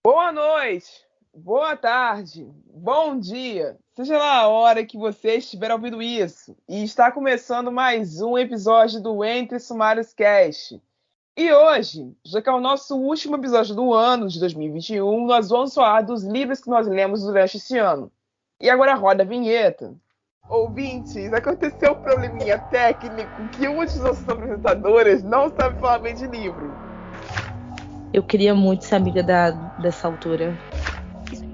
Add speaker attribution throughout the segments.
Speaker 1: Boa noite, boa tarde, bom dia, seja lá a hora que você estiver ouvindo isso. E está começando mais um episódio do Entre Sumários Cast. E hoje, já que é o nosso último episódio do ano de 2021, nós vamos falar dos livros que nós lemos durante esse ano. E agora roda a vinheta. Ouvintes, aconteceu um probleminha técnico que um dos nossos apresentadores não sabe falar bem de livro.
Speaker 2: Eu queria muito ser amiga dessa autora.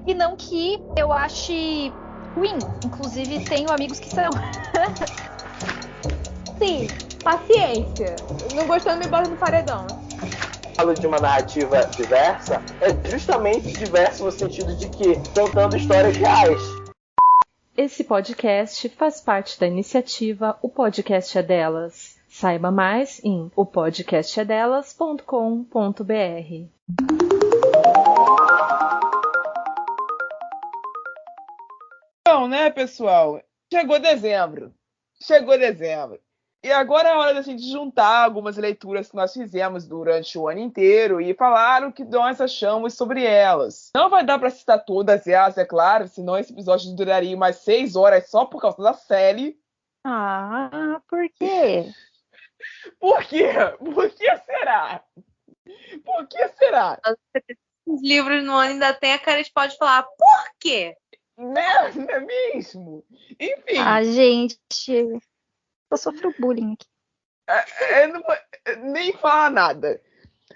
Speaker 3: E não que eu ache ruim. Inclusive, tenho amigos que são.
Speaker 4: Sim, paciência. Não gostando, me bota no paredão.
Speaker 5: Falo de uma narrativa diversa, é justamente diverso no sentido de que contando histórias reais.
Speaker 2: Esse podcast faz parte da iniciativa O Podcast é Delas. Saiba mais em opodcastedelas.com.br.
Speaker 1: Então, né, pessoal? Chegou dezembro. E agora é a hora da gente juntar algumas leituras que nós fizemos durante o ano inteiro e falar o que nós achamos sobre elas. Não vai dar para citar todas elas, é claro, senão esse episódio duraria mais 6 horas só por causa da série.
Speaker 3: Ah, por quê?
Speaker 1: Por quê? Por que será? Por que será?
Speaker 4: Os livros no ano ainda tem a cara de pode falar por quê?
Speaker 1: Né? Não é mesmo? Enfim.
Speaker 3: Gente, eu sofro bullying aqui.
Speaker 1: Nem falar nada.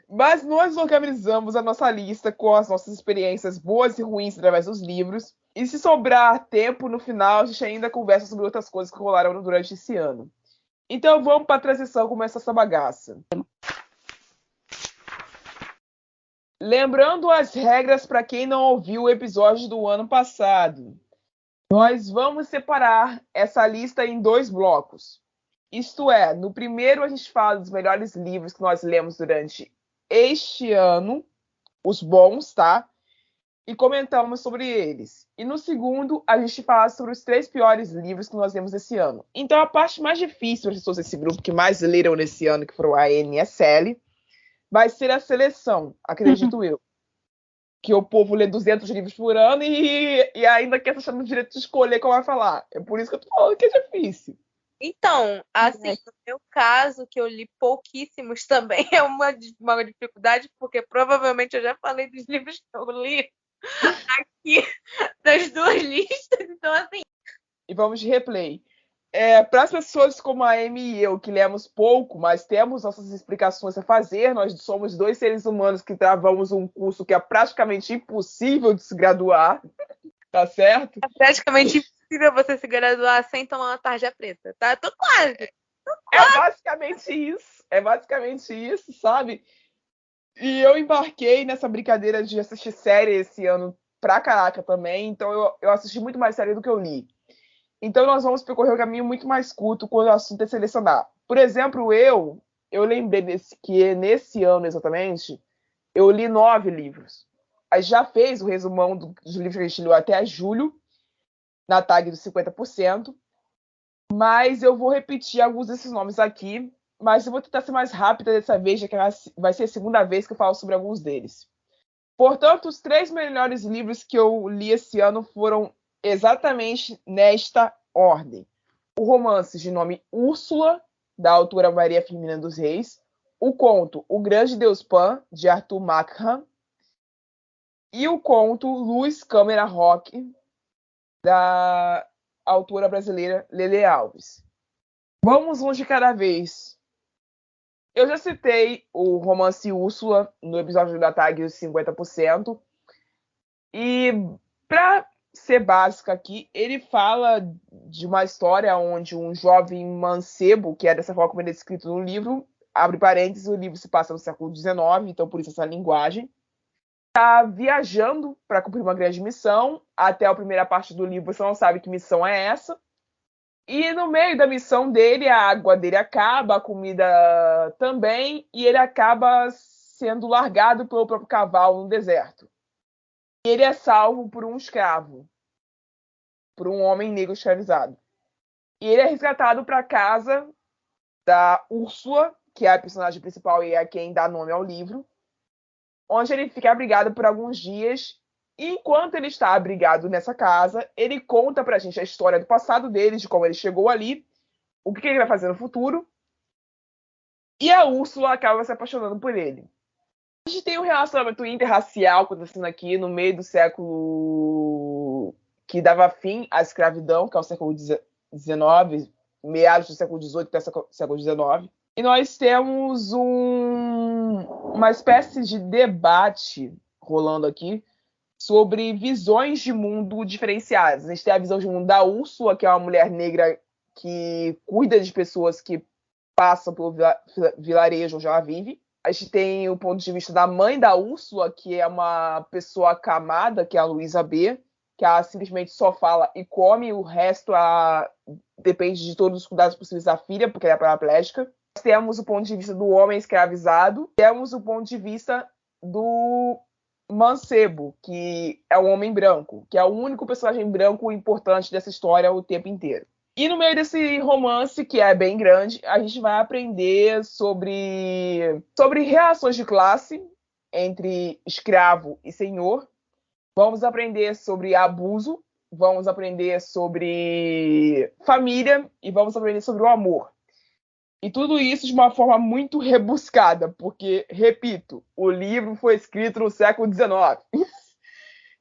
Speaker 1: Mas nós organizamos a nossa lista com as nossas experiências boas e ruins através dos livros. E se sobrar tempo no final, a gente ainda conversa sobre outras coisas que rolaram durante esse ano. Então vamos para a transição, começa essa bagaça. Lembrando as regras para quem não ouviu o episódio do ano passado. Nós vamos separar essa lista em 2 blocos. Isto é, no primeiro a gente fala dos melhores livros que nós lemos durante este ano, os bons, tá? E comentamos sobre eles. E no segundo, a gente fala sobre os 3 piores livros que nós lemos esse ano. Então, a parte mais difícil para as pessoas desse grupo que mais leram nesse ano, que foram a Anne e a Sally, vai ser a seleção, acredito eu. Que o povo lê 200 livros por ano e ainda quer estar no direito de escolher qual vai falar. É por isso que eu tô falando que é difícil.
Speaker 4: Então, assim, no meu caso, que eu li pouquíssimos também, é uma dificuldade, porque provavelmente eu já falei dos livros que eu li aqui das 2 listas, então assim.
Speaker 1: E vamos de replay. Para as pessoas como a Amy e eu, que lemos pouco, mas temos nossas explicações a fazer, nós somos 2 seres humanos que travamos um curso que é praticamente impossível de se graduar, tá certo?
Speaker 4: É praticamente impossível você se graduar sem tomar uma tarja preta, tá? Tô quase.
Speaker 1: É basicamente isso, sabe? E eu embarquei nessa brincadeira de assistir série esse ano pra caraca também, então eu assisti muito mais série do que eu li. Então nós vamos percorrer um caminho muito mais curto quando o assunto é selecionar. Por exemplo, eu lembrei que nesse ano exatamente, eu li 9 livros. A gente já fez o resumão dos livros que a gente leu até julho, na tag dos 50%, mas eu vou repetir alguns desses nomes aqui, mas eu vou tentar ser mais rápida dessa vez, já que vai ser a segunda vez que eu falo sobre alguns deles. Portanto, os 3 melhores livros que eu li esse ano foram exatamente nesta ordem. O romance de nome Úrsula, da autora Maria Firmina dos Reis. O conto O Grande Deus Pan, de Arthur Markham. E o conto Luz Câmara Rock, da autora brasileira Lele Alves. Vamos um de cada vez. Eu já citei o romance Úrsula no episódio da tag dos 50%. E para ser básica aqui, ele fala de uma história onde um jovem mancebo, que é dessa forma como ele é descrito no livro, abre parênteses, o livro se passa no século XIX, então por isso essa linguagem, está viajando para cumprir uma grande missão. Até a primeira parte do livro você não sabe que missão é essa. E no meio da missão dele, a água dele acaba, a comida também, e ele acaba sendo largado pelo próprio cavalo no deserto. E ele é salvo por um escravo, por um homem negro escravizado. E ele é resgatado para a casa da Úrsula, que é a personagem principal e é quem dá nome ao livro. onde ele fica abrigado por alguns dias. E enquanto ele está abrigado nessa casa, ele conta pra gente a história do passado dele, de como ele chegou ali, o que ele vai fazer no futuro. E a Úrsula acaba se apaixonando por ele. A gente tem um relacionamento interracial acontecendo aqui no meio do século que dava fim à escravidão, que é o século XIX, meados do século XVIII até o século XIX. E nós temos uma espécie de debate rolando aqui sobre visões de mundo diferenciadas. A gente tem a visão de mundo da Úrsula, que é uma mulher negra que cuida de pessoas que passam pelo vilarejo onde ela vive. A gente tem o ponto de vista da mãe da Úrsula, que é uma pessoa acamada, que é a Luísa B., que ela simplesmente só fala e come, o resto depende de todos os cuidados possíveis da filha, porque ela é paraplégica. Nós temos o ponto de vista do homem escravizado, temos o ponto de vista do mancebo, que é um homem branco, que é o único personagem branco importante dessa história o tempo inteiro. E no meio desse romance, que é bem grande, a gente vai aprender sobre relações de classe entre escravo e senhor. Vamos aprender sobre abuso, vamos aprender sobre família e vamos aprender sobre o amor. E tudo isso de uma forma muito rebuscada, porque, repito, o livro foi escrito no século XIX.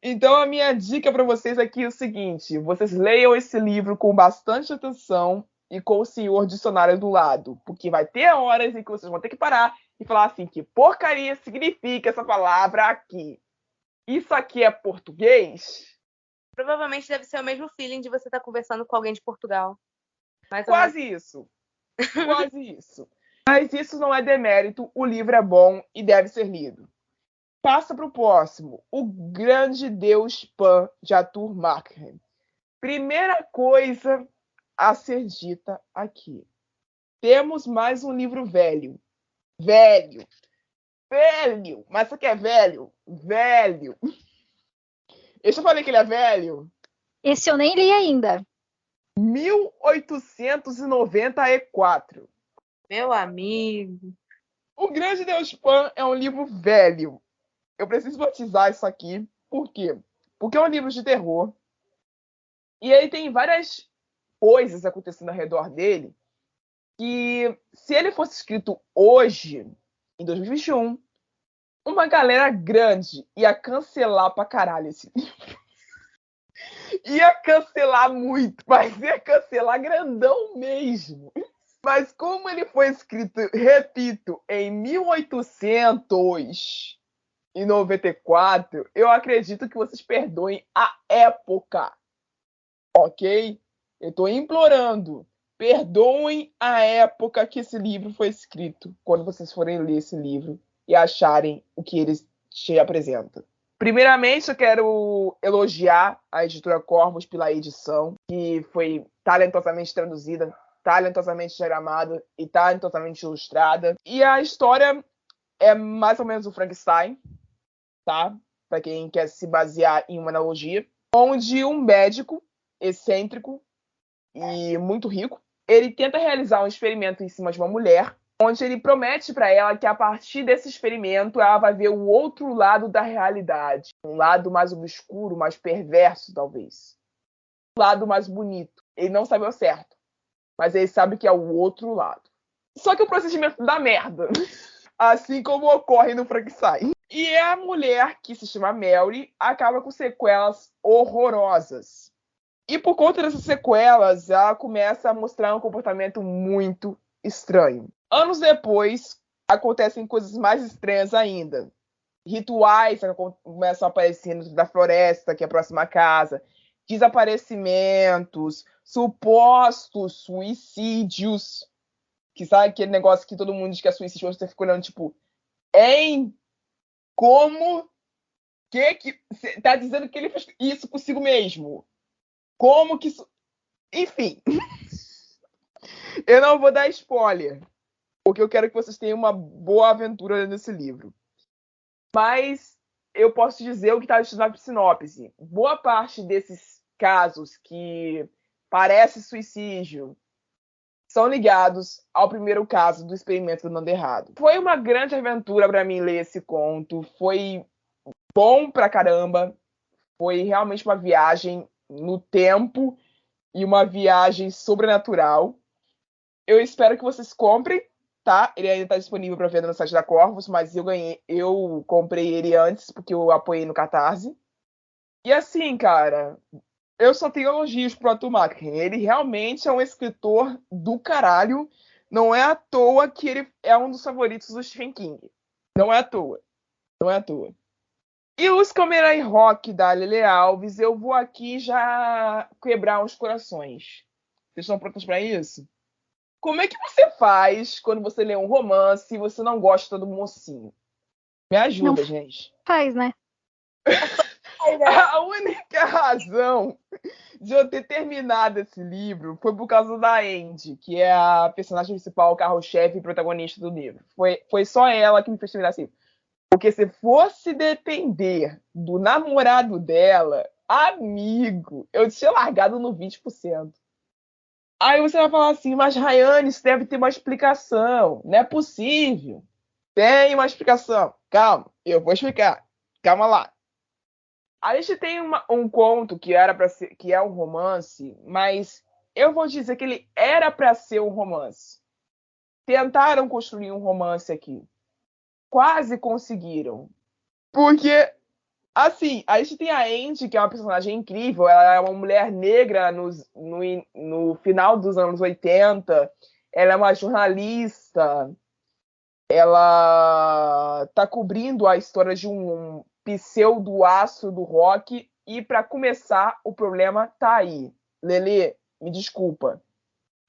Speaker 1: Então, a minha dica para vocês aqui é o seguinte: vocês leiam esse livro com bastante atenção e com o senhor dicionário do lado, porque vai ter horas em que vocês vão ter que parar e falar assim, que porcaria significa essa palavra aqui? Isso aqui é português?
Speaker 4: Provavelmente deve ser o mesmo feeling de você estar conversando com alguém de Portugal.
Speaker 1: Quase isso. Quase isso. Mas isso não é demérito, o livro é bom e deve ser lido. Passa para o próximo. O Grande Deus Pan, de Arthur Markham. Primeira coisa a ser dita aqui. Temos mais um livro velho. Velho. Velho. Mas isso aqui é velho? Velho. Eu já falei que ele é velho?
Speaker 3: Esse eu nem li ainda.
Speaker 1: 1894.
Speaker 4: Meu amigo.
Speaker 1: O Grande Deus Pan é um livro velho. Eu preciso batizar isso aqui. Por quê? Porque é um livro de terror. E ele tem várias coisas acontecendo ao redor dele que, se ele fosse escrito hoje, em 2021, uma galera grande ia cancelar pra caralho esse livro. Ia cancelar muito, mas ia cancelar grandão mesmo. Mas como ele foi escrito, repito, em 1894, eu acredito que vocês perdoem a época. Ok? Eu estou implorando. Perdoem a época que esse livro foi escrito, quando vocês forem ler esse livro e acharem o que ele te apresenta. Primeiramente, eu quero elogiar a editora Corvus pela edição, que foi talentosamente traduzida, talentosamente diagramada e talentosamente ilustrada. E a história é mais ou menos o Frankenstein, tá? Para quem quer se basear em uma analogia, onde um médico excêntrico e muito rico, ele tenta realizar um experimento em cima de uma mulher, onde ele promete para ela que a partir desse experimento ela vai ver o outro lado da realidade, um lado mais obscuro, mais perverso talvez, um lado mais bonito. Ele não sabe o certo, mas ele sabe que é o outro lado. Só que o procedimento dá merda, assim como ocorre no Frankenstein. E a mulher, que se chama Mary, acaba com sequelas horrorosas. E por conta dessas sequelas, ela começa a mostrar um comportamento muito estranho. Anos depois, acontecem coisas mais estranhas ainda. Rituais começam a aparecer dentro da floresta, que é a próxima casa. Desaparecimentos, supostos suicídios. Que sabe aquele negócio que todo mundo diz que é suicídio, você fica olhando, tipo, hein? Como? Que você tá dizendo que ele fez isso consigo mesmo? Como que isso... Enfim. Eu não vou dar spoiler, porque eu quero que vocês tenham uma boa aventura nesse livro. Mas eu posso dizer o que está escrito na sinopse. Boa parte desses casos que parece suicídio são ligados ao primeiro caso do experimento do Dando Errado. Foi uma grande aventura para mim ler esse conto. Foi bom pra caramba. Foi realmente uma viagem no tempo e uma viagem sobrenatural. Eu espero que vocês comprem, tá? Ele ainda está disponível para venda no site da Corvus, mas eu comprei ele antes porque eu apoiei no Catarse. E assim, cara, eu só tenho elogios pro Arthur Machen. Ele realmente é um escritor do caralho. Não é à toa que ele é um dos favoritos do Stephen King. Não é à toa. Não é à toa. E os Kamerai Rock da Lele Alves, eu vou aqui já quebrar os corações. Vocês estão prontos para isso? Como é que você faz quando você lê um romance e você não gosta do mocinho? Me ajuda, gente.
Speaker 3: Faz, né?
Speaker 1: A única razão de eu ter terminado esse livro foi por causa da Andy, que é a personagem principal, carro-chefe e protagonista do livro. Foi só ela que me fez terminar esse livro. Porque se fosse depender do namorado dela, amigo, eu tinha largado no 20%. Aí você vai falar assim, mas Rayane, isso deve ter uma explicação. Não é possível. Tem uma explicação. Calma, eu vou explicar. Calma lá. A gente tem um conto que era para ser, que é um romance, mas eu vou dizer que ele era para ser um romance. Tentaram construir um romance aqui. Quase conseguiram. Porque, assim, a gente tem a Andy, que é uma personagem incrível. Ela é uma mulher negra no final dos anos 80. Ela é uma jornalista. Ela tá cobrindo a história de um pseudo-astro do rock. E, para começar, o problema tá aí. Lelê, me desculpa.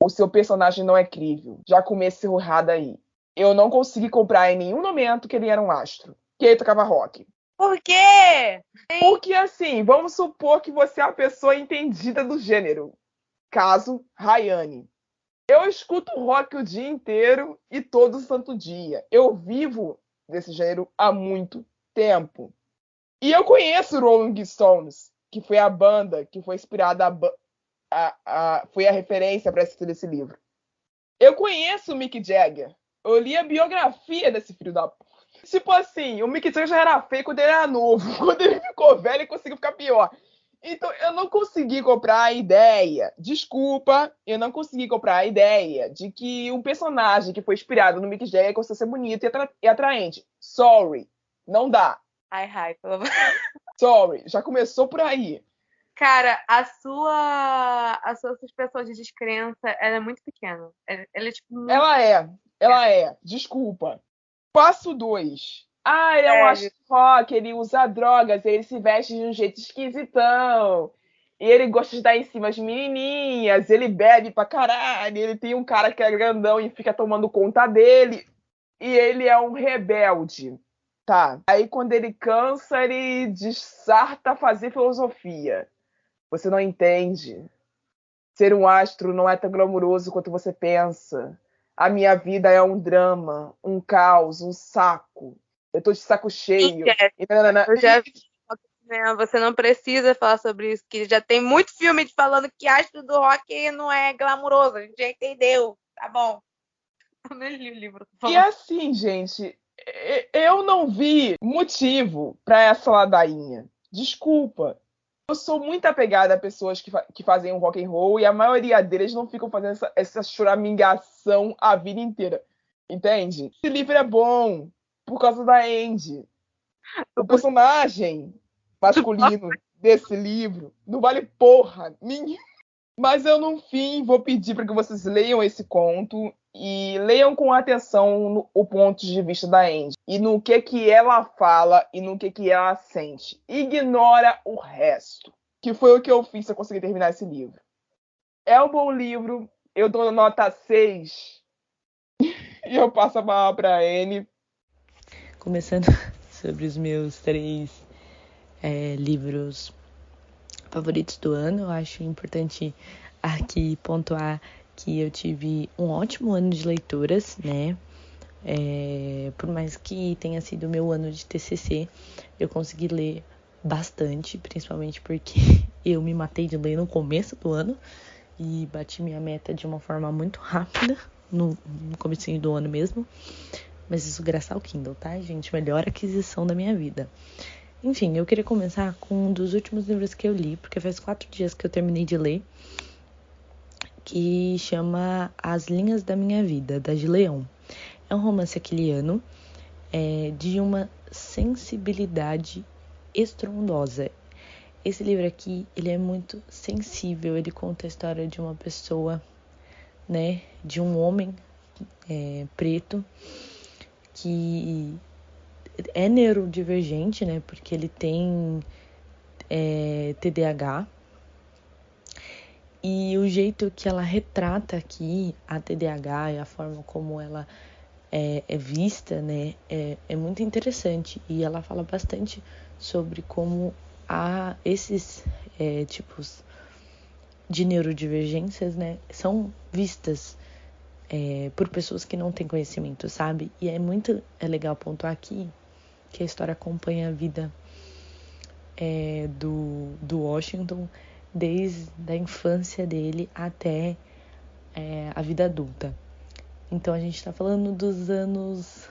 Speaker 1: O seu personagem não é crível. Já comecei errado aí. Eu não consegui comprar em nenhum momento que ele era um astro. Que ele tocava rock.
Speaker 4: Por quê?
Speaker 1: Porque, assim, vamos supor que você é uma pessoa entendida do gênero. Caso Rayane. Eu escuto rock o dia inteiro e todo santo dia. Eu vivo desse gênero há muito tempo. E eu conheço o Rolling Stones, que foi a banda que foi inspirada foi a referência para escrever esse livro. Eu conheço o Mick Jagger. Eu li a biografia desse filho da puta. Tipo assim, o Mick Jagger já era feio quando ele era novo. Quando ele ficou velho, ele conseguiu ficar pior. Então, eu não consegui comprar a ideia. Desculpa, eu não consegui comprar a ideia de que um personagem que foi inspirado no Mick Jagger conseguia ser bonito e atraente. Sorry. Não dá.
Speaker 4: Ai, pelo amor.
Speaker 1: Sorry. Já começou por aí.
Speaker 4: Cara, a sua suspensão de descrença, ela é muito pequena. Ela é tipo muito...
Speaker 1: Ela é. Desculpa. Passo 2. Ele é um astro rock, ele usa drogas, ele se veste de um jeito esquisitão. E ele gosta de dar em cima de menininhas, ele bebe pra caralho, ele tem um cara que é grandão e fica tomando conta dele. E ele é um rebelde. Tá. Aí quando ele cansa, ele desarta a fazer filosofia. Você não entende. Ser um astro não é tão glamuroso quanto você pensa. A minha vida é um drama, um caos, um saco. Eu tô de saco cheio.
Speaker 4: Eu já vi. Você não precisa falar sobre isso, que já tem muito filme falando que astro do rock não é glamuroso. A gente já entendeu. Tá bom. Eu nem li o livro.
Speaker 1: E assim, gente, eu não vi motivo pra essa ladainha. Desculpa. Eu sou muito apegada a pessoas que fazem um rock and roll e a maioria deles não ficam fazendo essa choramingação a vida inteira. Entende? Esse livro é bom por causa da Andy. O personagem masculino desse livro não vale porra nenhuma. Mas eu, no fim, vou pedir para que vocês leiam esse conto e leiam com atenção o ponto de vista da Andy. E no que ela fala e no que ela sente. Ignora o resto. Que foi o que eu fiz para conseguir terminar esse livro. É um bom livro. Eu dou nota 6. E eu passo a palavra para a Anne.
Speaker 6: Começando sobre os meus 3 livros favoritos do ano, eu acho importante aqui pontuar que eu tive um ótimo ano de leituras, né? Por mais que tenha sido meu ano de TCC, eu consegui ler bastante, principalmente porque eu me matei de ler no começo do ano. e bati minha meta de uma forma muito rápida, no comecinho do ano mesmo. Mas isso graças ao Kindle, tá, gente? Melhor aquisição da minha vida. Enfim, eu queria começar com um dos últimos livros que eu li, porque faz 4 dias que eu terminei de ler, que chama As Linhas da Minha Vida, da Gileon. É um romance aquiliano, de uma sensibilidade estrondosa. Esse livro aqui, ele é muito sensível, ele conta a história de uma pessoa, né, de um homem preto, que é neurodivergente, né, porque ele tem TDAH, e o jeito que ela retrata aqui a TDAH e a forma como ela é vista, né, é muito interessante, e ela fala bastante sobre como esses tipos de neurodivergências, né, são vistas por pessoas que não têm conhecimento, sabe? E é legal pontuar aqui que a história acompanha a vida do Washington desde a infância dele até a vida adulta. Então a gente está falando dos anos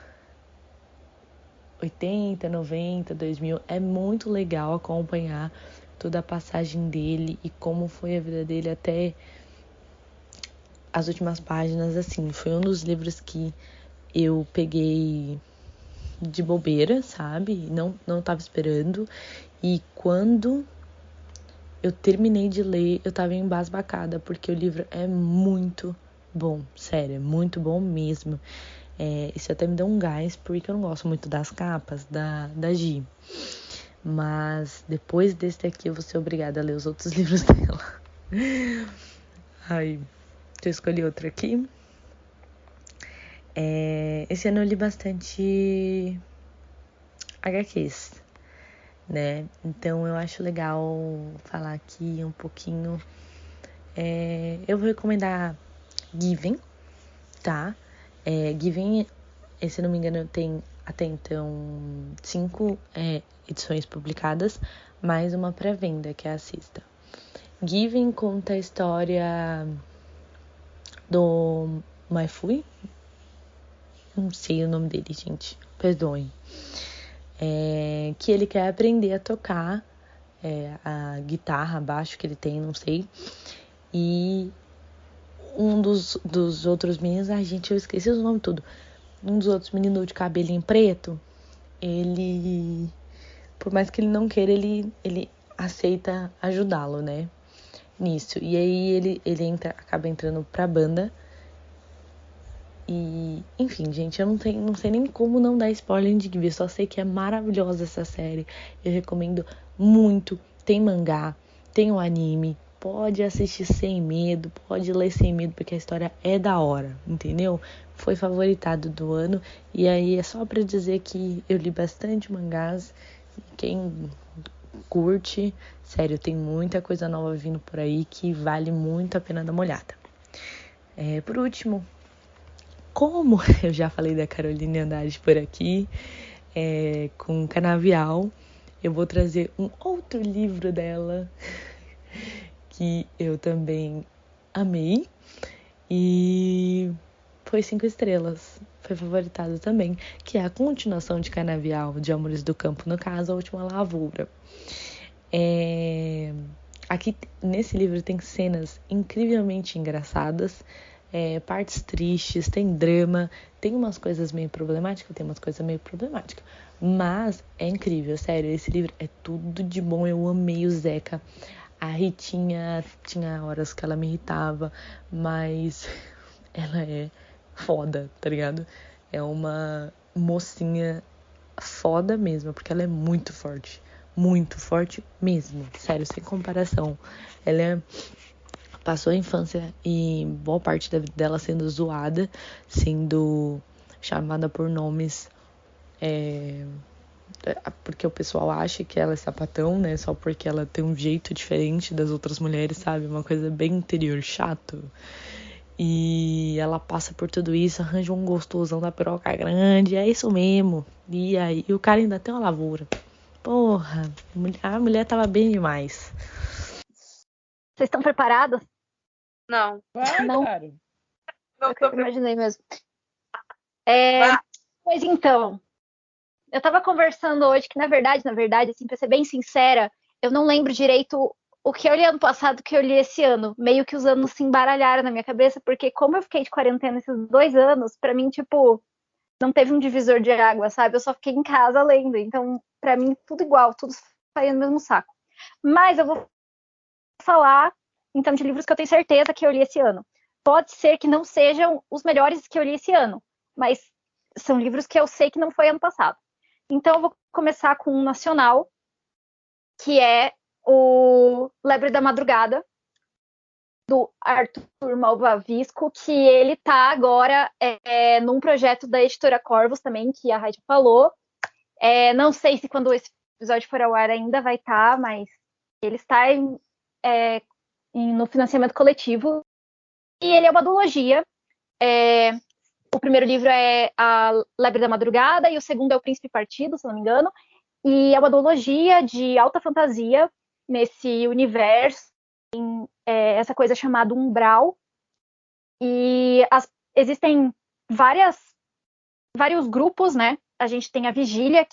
Speaker 6: 80, 90, 2000. É muito legal acompanhar toda a passagem dele e como foi a vida dele até as últimas páginas. Assim, foi um dos livros que eu peguei de bobeira, sabe? Não tava esperando. E quando eu terminei de ler, eu tava embasbacada, porque o livro é muito bom, sério, é muito bom mesmo. Isso até me deu um gás, porque eu não gosto muito das capas da Gi. Mas depois desse daqui eu vou ser obrigada a ler os outros livros dela. Ai, eu escolhi outro aqui. Esse ano eu li bastante HQs, né? Então eu acho legal falar aqui um pouquinho. Eu vou recomendar Given, tá? Given, se não me engano, tem até então 5 edições publicadas, mais uma pré-venda que é assista. Given conta a história do Maifui. Não sei o nome dele, gente, perdoem. Que ele quer aprender a tocar a guitarra, baixo que ele tem, não sei. E um dos outros meninos, gente, eu esqueci o nome tudo. Um dos outros meninos de cabelinho preto, ele, por mais que ele não queira, ele aceita ajudá-lo, né, nisso. E aí ele acaba entrando pra banda. E, enfim, gente, eu não sei nem como não dar spoiler de Given, só sei que é maravilhosa essa série. Eu recomendo muito. Tem mangá, tem um anime, pode assistir sem medo, pode ler sem medo, porque a história é da hora, entendeu? Foi favoritado do ano, e aí é só pra dizer que eu li bastante mangás. Quem curte, sério, tem muita coisa nova vindo por aí que vale muito a pena dar uma olhada. Por último, como eu já falei da Caroline Andrade por aqui, com Canavial, eu vou trazer um outro livro dela que eu também amei e foi 5 estrelas, foi favoritado também, que é a continuação de Canavial, de Amores do Campo, no caso, A Última Lavoura. Aqui nesse livro tem cenas incrivelmente engraçadas, partes tristes, tem drama, tem umas coisas meio problemáticas, mas é incrível, sério, esse livro é tudo de bom. Eu amei o Zeca. A Ritinha tinha horas que ela me irritava, mas ela é foda, tá ligado? É uma mocinha foda mesmo, porque ela é muito forte mesmo, sério, sem comparação. Ela passou a infância e boa parte da vida dela sendo zoada, sendo chamada por nomes, porque o pessoal acha que ela é sapatão, né? Só porque ela tem um jeito diferente das outras mulheres, sabe? Uma coisa bem interior, chato. E ela passa por tudo isso, arranja um gostosão da piroca grande, é isso mesmo. E aí, o cara ainda tem uma lavoura. Porra, a mulher tava bem demais.
Speaker 3: Vocês estão preparados
Speaker 4: Não.
Speaker 1: Vai,
Speaker 3: Não.
Speaker 1: cara.
Speaker 4: Não tô
Speaker 3: Eu imaginei mesmo.
Speaker 4: Ah.
Speaker 3: Pois então, eu tava conversando hoje que, na verdade, assim, pra ser bem sincera, eu não lembro direito o que eu li ano passado, o que eu li esse ano. Meio que os anos se embaralharam na minha cabeça, porque como eu fiquei de quarentena esses 2 anos, pra mim, tipo, não teve um divisor de água, sabe? Eu só fiquei em casa lendo. Então, pra mim, tudo igual, tudo saía no mesmo saco. Mas eu vou falar, então, de livros que eu tenho certeza que eu li esse ano. Pode ser que não sejam os melhores que eu li esse ano, mas são livros que eu sei que não foi ano passado. Então, eu vou começar com um nacional, que é o Lebre da Madrugada, do Arthur Malvavisco, que ele tá agora num projeto da editora Corvos também, que a Raíssa falou. Não sei se quando esse episódio for ao ar ainda vai estar, mas ele está no financiamento coletivo. E ele é uma duologia. O primeiro livro é A Lebre da Madrugada e o segundo é O Príncipe Partido, se não me engano. E é uma duologia de alta fantasia nesse universo, essa coisa chamada umbral. E existem vários grupos, né? A gente tem a Vigília,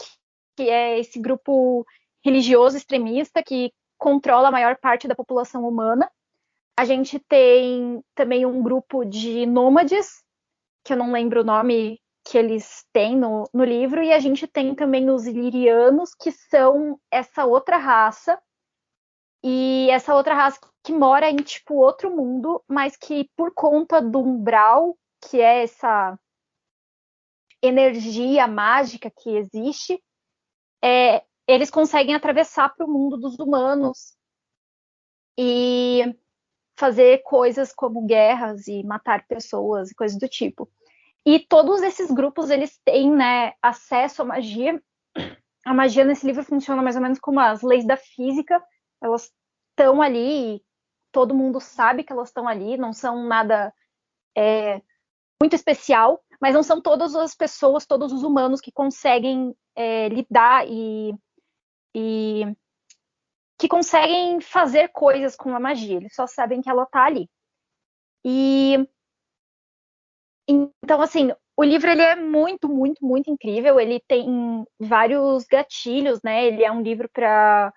Speaker 3: que é esse grupo religioso extremista que controla a maior parte da população humana. A gente tem também um grupo de nômades, que eu não lembro o nome que eles têm no livro, e a gente tem também os ilirianos, que são essa outra raça, e essa outra raça que mora em, tipo, outro mundo, mas que por conta do umbral, que é essa energia mágica que existe, eles conseguem atravessar para o mundo dos humanos e fazer coisas como guerras e matar pessoas e coisas do tipo. E todos esses grupos, eles têm, né, acesso à magia. A magia nesse livro funciona mais ou menos como as leis da física. Elas estão ali, e todo mundo sabe que elas estão ali, não são nada muito especial, mas não são todas as pessoas, todos os humanos que conseguem lidar e que conseguem fazer coisas com a magia. Eles só sabem que ela está ali. E então, assim, o livro ele é muito, muito, muito incrível. Ele tem vários gatilhos, né? Ele é um livro para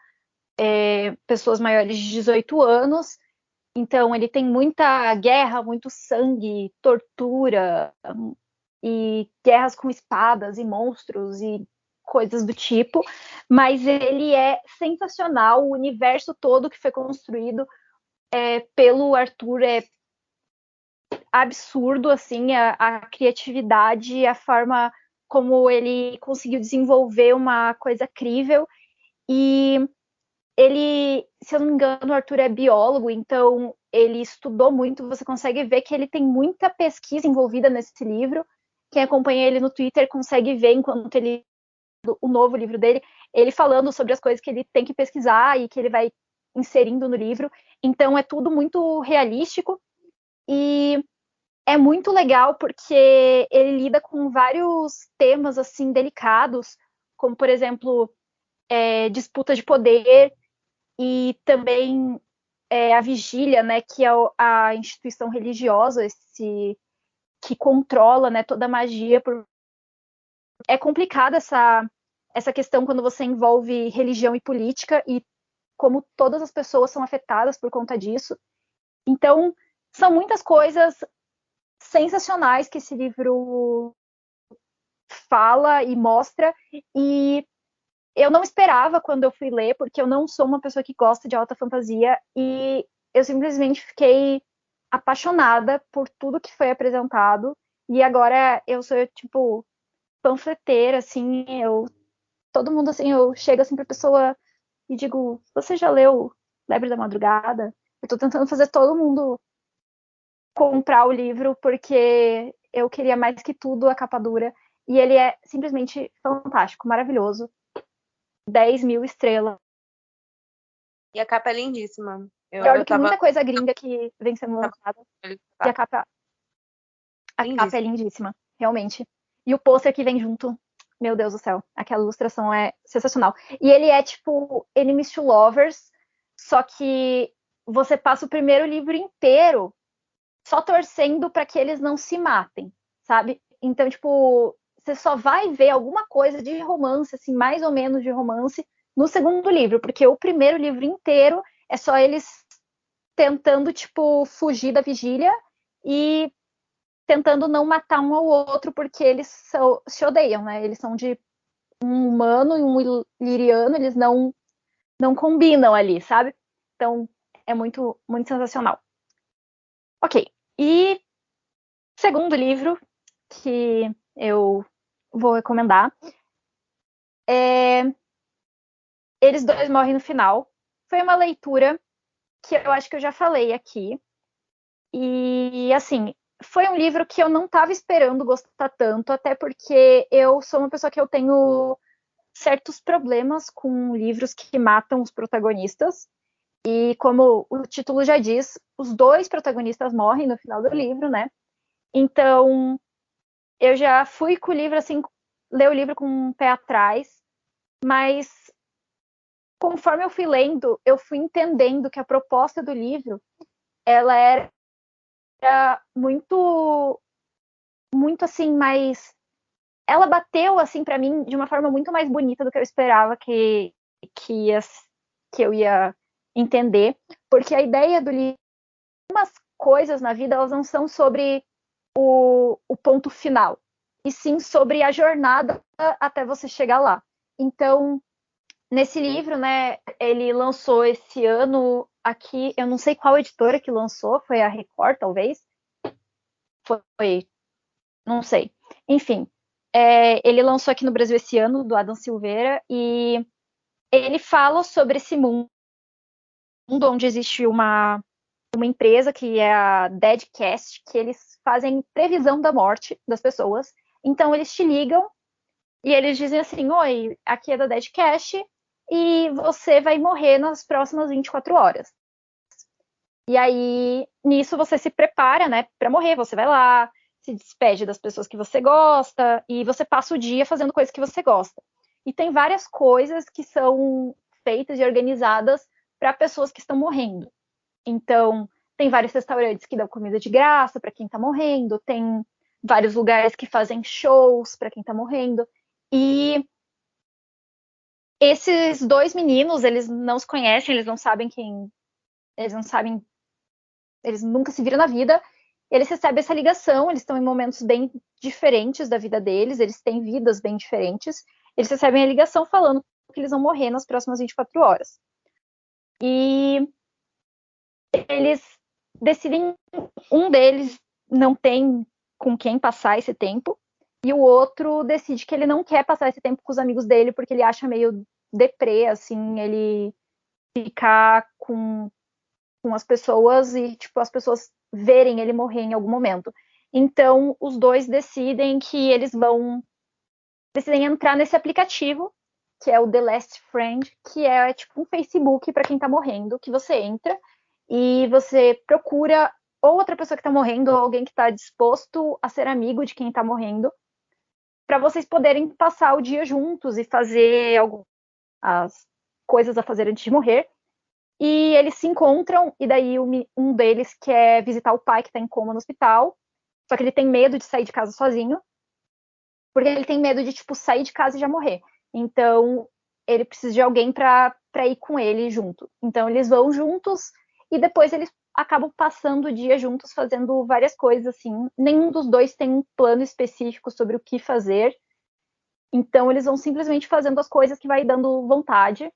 Speaker 3: pessoas maiores de 18 anos. Então, ele tem muita guerra, muito sangue, tortura, e guerras com espadas e monstros e coisas do tipo. Mas ele é sensacional. O universo todo que foi construído pelo Arthur é absurdo, assim, a criatividade, a forma como ele conseguiu desenvolver uma coisa crível. E ele, se eu não me engano, o Arthur é biólogo, então ele estudou muito. Você consegue ver que ele tem muita pesquisa envolvida nesse livro. Quem acompanha ele no Twitter consegue ver, enquanto ele, o novo livro dele, ele falando sobre as coisas que ele tem que pesquisar e que ele vai inserindo no livro. Então é tudo muito realístico e é muito legal porque ele lida com vários temas assim delicados, como, por exemplo, disputa de poder e também a vigília, né, que é a instituição religiosa que controla, né, toda a magia. É complicada essa questão quando você envolve religião e política e como todas as pessoas são afetadas por conta disso. Então, são muitas coisas sensacionais que esse livro fala e mostra, e eu não esperava quando eu fui ler, porque eu não sou uma pessoa que gosta de alta fantasia, e eu simplesmente fiquei apaixonada por tudo que foi apresentado, e agora eu sou, tipo, panfleteira, assim, todo mundo, assim, eu chego, assim, pra pessoa e digo, você já leu Lebre da Madrugada? Eu tô tentando fazer todo mundo comprar o livro, porque eu queria mais que tudo a capa dura. E ele é simplesmente fantástico, maravilhoso. 10.000 estrelas.
Speaker 4: E a capa é lindíssima.
Speaker 3: Melhor do que muita coisa gringa que vem sendo lançada. E a capa é lindíssima, realmente. E o pôster que vem junto, meu Deus do céu, aquela ilustração é sensacional. E ele é tipo Enemies to Lovers, só que você passa o primeiro livro inteiro só torcendo para que eles não se matem, sabe? Então, tipo, você só vai ver alguma coisa de romance, assim, mais ou menos de romance, no segundo livro, porque o primeiro livro inteiro é só eles tentando, tipo, fugir da vigília e tentando não matar um ao outro, porque eles se odeiam, né? Eles são de um humano e um iliriano, eles não combinam ali, sabe? Então, é muito, muito sensacional. Ok, e segundo livro que eu vou recomendar é Eles Dois Morrem no Final. Foi uma leitura que eu acho que eu já falei aqui. E, assim, foi um livro que eu não estava esperando gostar tanto, até porque eu sou uma pessoa que eu tenho certos problemas com livros que matam os protagonistas. E como o título já diz, os dois protagonistas morrem no final do livro, né? Então, eu já fui com o livro, assim, ler o livro com um pé atrás, mas conforme eu fui lendo, eu fui entendendo que a proposta do livro, ela era muito, muito assim, mais... Ela bateu, assim, para mim, de uma forma muito mais bonita do que eu esperava que eu ia entender, porque a ideia do livro, algumas coisas na vida, elas não são sobre o ponto final, e sim sobre a jornada até você chegar lá. Então, nesse livro, né, ele lançou esse ano aqui, eu não sei qual editora que lançou, foi a Record, talvez? Foi, não sei. Enfim, ele lançou aqui no Brasil esse ano, do Adam Silveira, e ele fala sobre esse mundo onde existe uma empresa que é a Deadcast, que eles fazem previsão da morte das pessoas. Então eles te ligam e eles dizem assim: oi, aqui é da Deadcast e você vai morrer nas próximas 24 horas. E aí, nisso você se prepara, né, para morrer. Você vai lá, se despede das pessoas que você gosta e você passa o dia fazendo coisas que você gosta. E tem várias coisas que são feitas e organizadas para pessoas que estão morrendo. Então, tem vários restaurantes que dão comida de graça para quem está morrendo, tem vários lugares que fazem shows para quem está morrendo. E esses dois meninos, eles não se conhecem, eles não sabem quem... Eles não sabem... Eles nunca se viram na vida. Eles recebem essa ligação, eles estão em momentos bem diferentes da vida deles, eles têm vidas bem diferentes. Eles recebem a ligação falando que eles vão morrer nas próximas 24 horas. E eles decidem, um deles não tem com quem passar esse tempo, e o outro decide que ele não quer passar esse tempo com os amigos dele, porque ele acha meio deprê, assim, ele ficar com as pessoas e, tipo, as pessoas verem ele morrer em algum momento. Então, os dois decidem que eles decidem entrar nesse aplicativo, que é o The Last Friend, que é tipo um Facebook para quem tá morrendo, que você entra e você procura ou outra pessoa que tá morrendo, ou alguém que tá disposto a ser amigo de quem tá morrendo, para vocês poderem passar o dia juntos e fazer as coisas a fazer antes de morrer. E eles se encontram, e daí um deles quer visitar o pai que tá em coma no hospital, só que ele tem medo de sair de casa sozinho, porque ele tem medo de, tipo, sair de casa e já morrer. Então, ele precisa de alguém para ir com ele junto. Então, eles vão juntos e depois eles acabam passando o dia juntos, fazendo várias coisas, assim. Nenhum dos dois tem um plano específico sobre o que fazer. Então, eles vão simplesmente fazendo as coisas que vai dando vontade.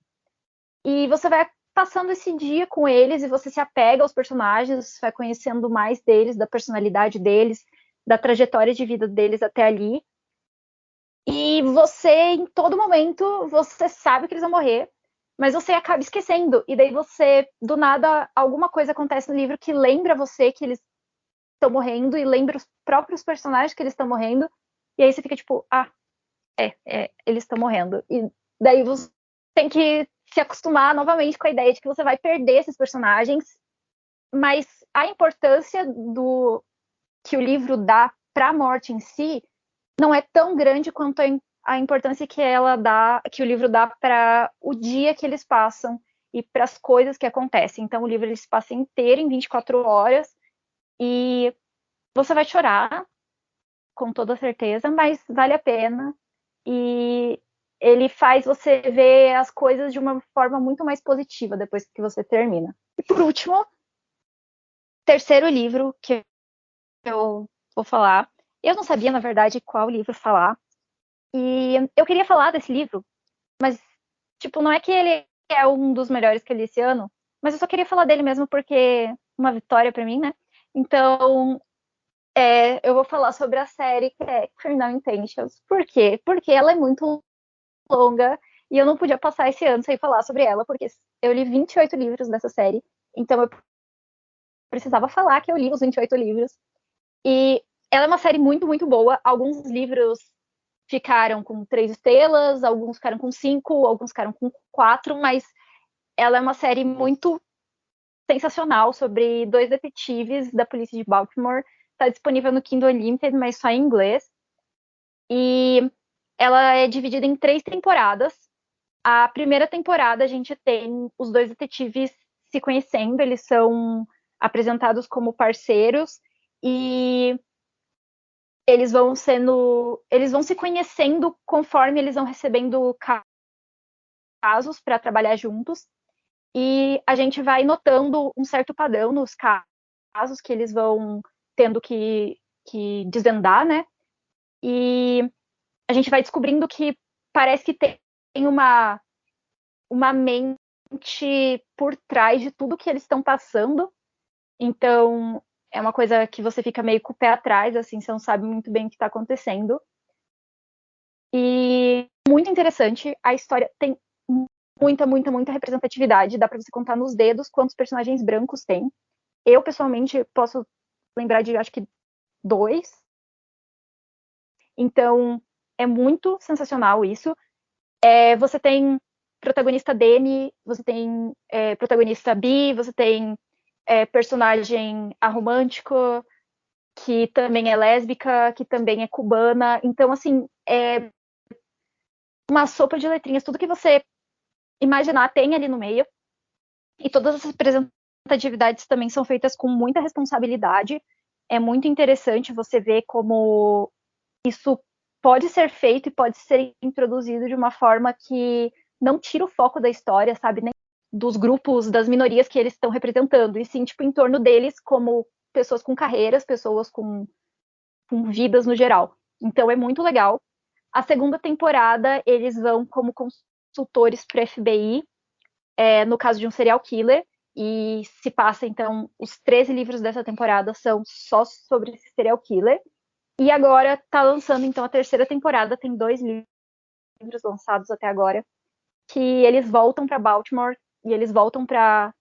Speaker 3: E você vai passando esse dia com eles e você se apega aos personagens, vai conhecendo mais deles, da personalidade deles, da trajetória de vida deles até ali. E você, em todo momento, você sabe que eles vão morrer, mas você acaba esquecendo. E daí você, do nada, alguma coisa acontece no livro que lembra você que eles estão morrendo e lembra os próprios personagens que eles estão morrendo. E aí você fica tipo, eles estão morrendo. E daí você tem que se acostumar novamente com a ideia de que você vai perder esses personagens. Mas a importância que o livro dá para a morte em si não é tão grande quanto a importância que o livro dá para o dia que eles passam e para as coisas que acontecem. Então, o livro ele se passa inteiro em 24 horas E você vai chorar, com toda certeza, mas vale a pena. E ele faz você ver as coisas de uma forma muito mais positiva depois que você termina. E por último, terceiro livro que eu vou falar. Eu não sabia, na verdade, qual livro falar. E eu queria falar desse livro, mas, tipo, não é que ele é um dos melhores que eu li esse ano, mas eu só queria falar dele mesmo porque uma vitória pra mim, né? Então, eu vou falar sobre a série que é Criminal Intentions. Por quê? Porque ela é muito longa e eu não podia passar esse ano sem falar sobre ela, porque eu li 28 livros dessa série, então eu precisava falar que eu li os 28 livros. E ela é uma série muito, muito boa. Alguns livros ficaram com 3 estrelas, alguns ficaram com 5, alguns ficaram com 4, mas ela é uma série muito sensacional sobre 2 detetives da polícia de Baltimore. Está disponível no Kindle Unlimited, mas só em inglês. E ela é dividida em 3 temporadas. A primeira temporada a gente tem os 2 detetives se conhecendo, eles são apresentados como parceiros e eles vão se conhecendo conforme eles vão recebendo casos para trabalhar juntos. E a gente vai notando um certo padrão nos casos que eles vão tendo que desvendar, né? E a gente vai descobrindo que parece que tem uma mente por trás de tudo que eles estão passando. Então, é uma coisa que você fica meio com o pé atrás, assim, você não sabe muito bem o que está acontecendo. E muito interessante. A história tem muita, muita, muita representatividade. Dá para você contar nos dedos quantos personagens brancos tem. Eu, pessoalmente, posso lembrar de, acho que 2. Então, é muito sensacional isso. Você tem protagonista Demi, você tem protagonista bi, você tem personagem aromântico, que também é lésbica, que também é cubana. Então, assim, é uma sopa de letrinhas. Tudo que você imaginar tem ali no meio. E todas as representatividades também são feitas com muita responsabilidade. É muito interessante você ver como isso pode ser feito e pode ser introduzido de uma forma que não tira o foco da história, sabe? Nem dos grupos, das minorias que eles estão representando. E sim, tipo, em torno deles como pessoas com carreiras, pessoas com vidas no geral. Então é muito legal. A segunda temporada, eles vão como consultores para o FBI, no caso de um serial killer, e se passa, então, os 13 livros dessa temporada são só sobre esse serial killer. E agora está lançando, então, a terceira temporada, tem 2 livros lançados até agora, que eles voltam para Baltimore, e eles voltam para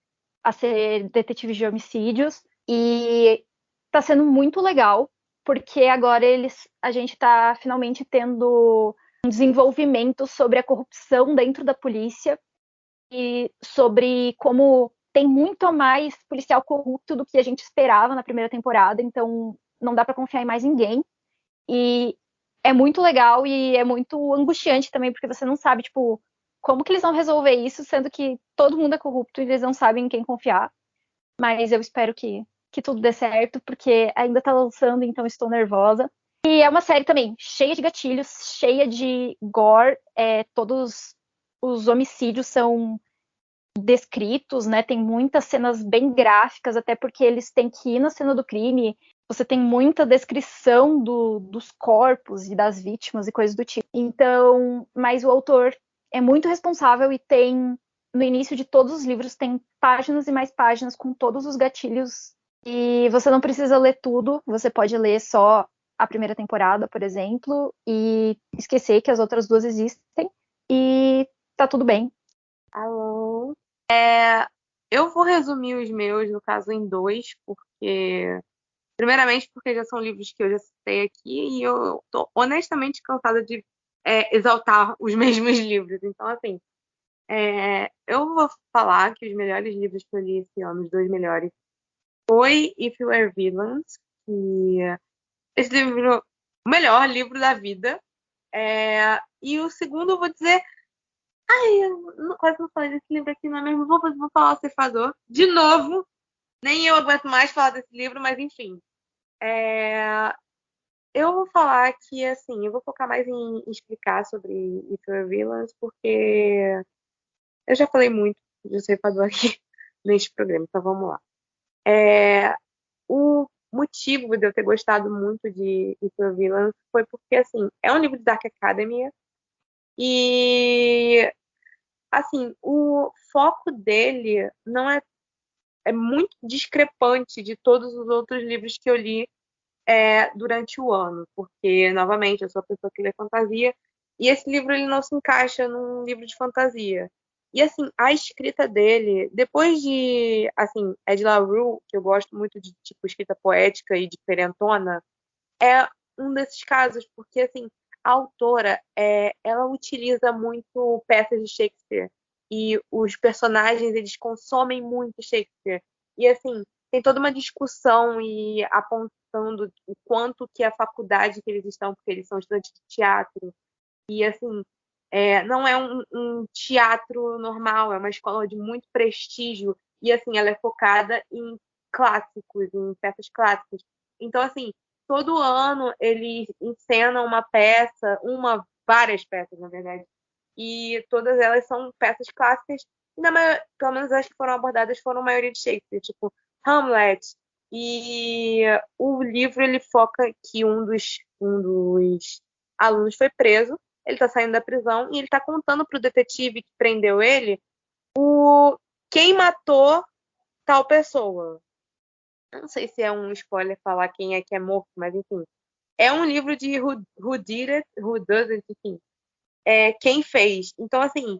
Speaker 3: ser detetives de homicídios, e está sendo muito legal, porque agora a gente está finalmente tendo um desenvolvimento sobre a corrupção dentro da polícia e sobre como tem muito mais policial corrupto do que a gente esperava na primeira temporada, então não dá para confiar em mais ninguém. E é muito legal e é muito angustiante também, porque você não sabe, tipo, como que eles vão resolver isso, sendo que todo mundo é corrupto e eles não sabem em quem confiar. Mas eu espero que tudo dê certo, porque ainda tá lançando, então estou nervosa. E é uma série também cheia de gatilhos, cheia de gore. Todos os homicídios são descritos, né? Tem muitas cenas bem gráficas, até porque eles têm que ir na cena do crime. Você tem muita descrição dos corpos e das vítimas e coisas do tipo. Então, mas o autor é muito responsável e tem, no início de todos os livros, tem páginas e mais páginas com todos os gatilhos. E você não precisa ler tudo, você pode ler só a primeira temporada, por exemplo, e esquecer que as outras 2 existem. E tá tudo bem.
Speaker 4: Alô? Eu vou resumir os meus, no caso, em 2, porque... Primeiramente, porque já são livros que eu já citei aqui e eu tô honestamente cansada de exaltar os mesmos livros. Então, assim, eu vou falar que os melhores livros que eu li esse ano, os 2 melhores, foi If You Were Villains, que esse livro, o melhor livro da vida. E o segundo eu vou dizer... Ai, eu quase não falei desse livro aqui, não é mesmo? Vou falar O Ceifador. De novo, Nem eu aguento mais falar desse livro, mas enfim. Eu vou falar que, assim, eu vou focar mais em explicar sobre If You're a Villain, porque eu já falei muito de ceifador aqui neste programa, então vamos lá. O motivo de eu ter gostado muito de If You're a Villain foi porque, assim, é um livro de Dark Academia e, assim, o foco dele não é muito discrepante de todos os outros livros que eu li durante o ano, porque, novamente, eu sou a pessoa que lê fantasia, e esse livro ele não se encaixa num livro de fantasia. E, assim, a escrita dele, depois de, assim, Ed La Rue, que eu gosto muito de, tipo, escrita poética e diferentona, é um desses casos, porque, assim, a autora, ela utiliza muito peças de Shakespeare, e os personagens, eles consomem muito Shakespeare. E, assim, tem toda uma discussão e apontando o quanto que a faculdade que eles estão, porque eles são estudantes de teatro, e, assim, não é um teatro normal, é uma escola de muito prestígio, e, assim, ela é focada em clássicos, em peças clássicas. Então, assim, todo ano eles encenam uma peça, várias peças, na verdade, e todas elas são peças clássicas, e pelo menos as que foram abordadas foram a maioria de Shakespeare, tipo Hamlet. E o livro ele foca que um dos alunos foi preso, ele está saindo da prisão e ele está contando para o detetive que prendeu ele quem matou tal pessoa. Eu não sei se é um spoiler falar quem é que é morto, mas enfim. É um livro de who did it, who doesn't, enfim. Quem fez. Então, assim,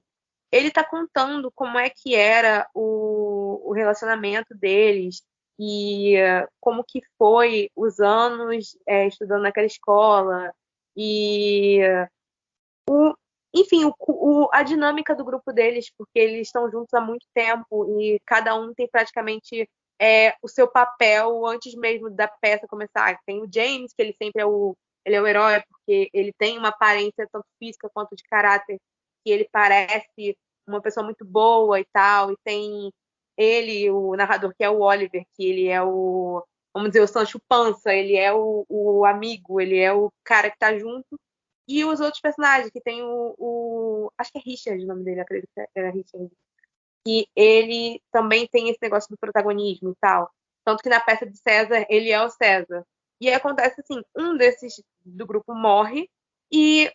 Speaker 4: ele está contando como é que era o relacionamento deles e como que foi os anos estudando naquela escola e enfim, a dinâmica do grupo deles, porque eles estão juntos há muito tempo e cada um tem praticamente o seu papel antes mesmo da peça começar. Tem o James, que ele sempre ele é o herói, porque ele tem uma aparência tanto física quanto de caráter, que ele parece uma pessoa muito boa e tal, e tem ele, o narrador, que é o Oliver, que ele é vamos dizer, o Sancho Panza, ele é o amigo, ele é o cara que tá junto, e os outros personagens, que tem acho que é Richard o nome dele, acredito que era Richard. E ele também tem esse negócio do protagonismo e tal. Tanto que na peça de César, ele é o César. E aí acontece assim, um desses do grupo morre e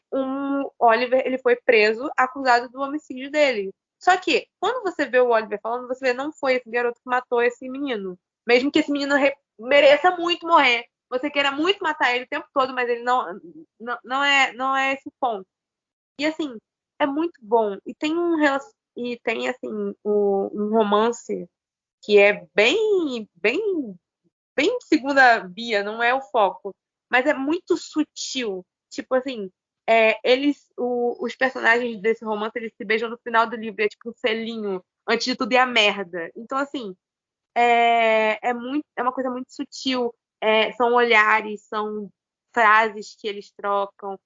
Speaker 4: Oliver, ele foi preso, acusado do homicídio dele. Só que, quando você vê o Oliver falando, você vê, não foi esse garoto que matou esse menino. Mesmo que esse menino mereça muito morrer. Você queira muito matar ele o tempo todo, mas ele não é esse ponto. E assim, é muito bom. E tem assim um romance que é bem, bem, bem segunda via, não é o foco, mas é muito sutil. Tipo assim, os personagens desse romance, eles se beijam no final do livro, é tipo um selinho, antes de tudo é a merda. Então assim, é uma coisa muito sutil. São olhares, são frases que eles trocam.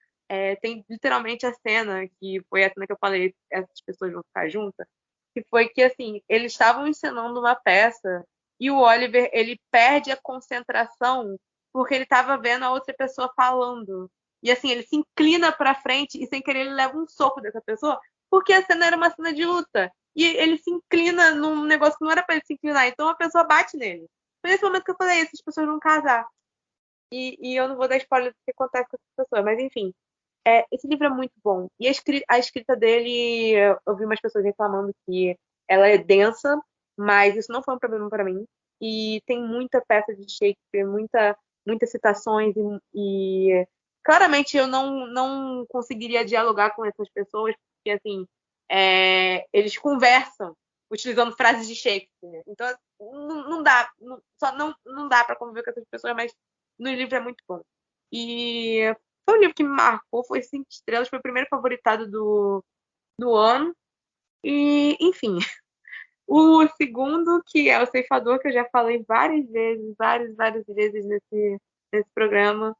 Speaker 4: Tem literalmente a cena, que foi a cena que eu falei, essas pessoas vão ficar juntas, que foi que, assim, eles estavam encenando uma peça e o Oliver, ele perde a concentração porque ele estava vendo a outra pessoa falando. E, assim, ele se inclina para frente e, sem querer, ele leva um soco dessa pessoa, porque a cena era uma cena de luta. E ele se inclina num negócio que não era para ele se inclinar, então a pessoa bate nele. Foi nesse momento que eu falei, essas pessoas vão casar. E eu não vou dar spoiler do que acontece com essas pessoas, mas enfim. Esse livro é muito bom. E a escrita dele, eu vi umas pessoas reclamando que ela é densa, mas isso não foi um problema para mim. E tem muita peça de Shakespeare, muitas citações, e claramente eu não conseguiria dialogar com essas pessoas, porque assim, eles conversam utilizando frases de Shakespeare. Então, não dá, não dá para conviver com essas pessoas, mas no livro é muito bom. E foi um livro que me marcou, foi 5 estrelas, foi o primeiro favoritado do ano. E, enfim, o segundo, que é o Ceifador, que eu já falei várias vezes, várias vezes nesse programa.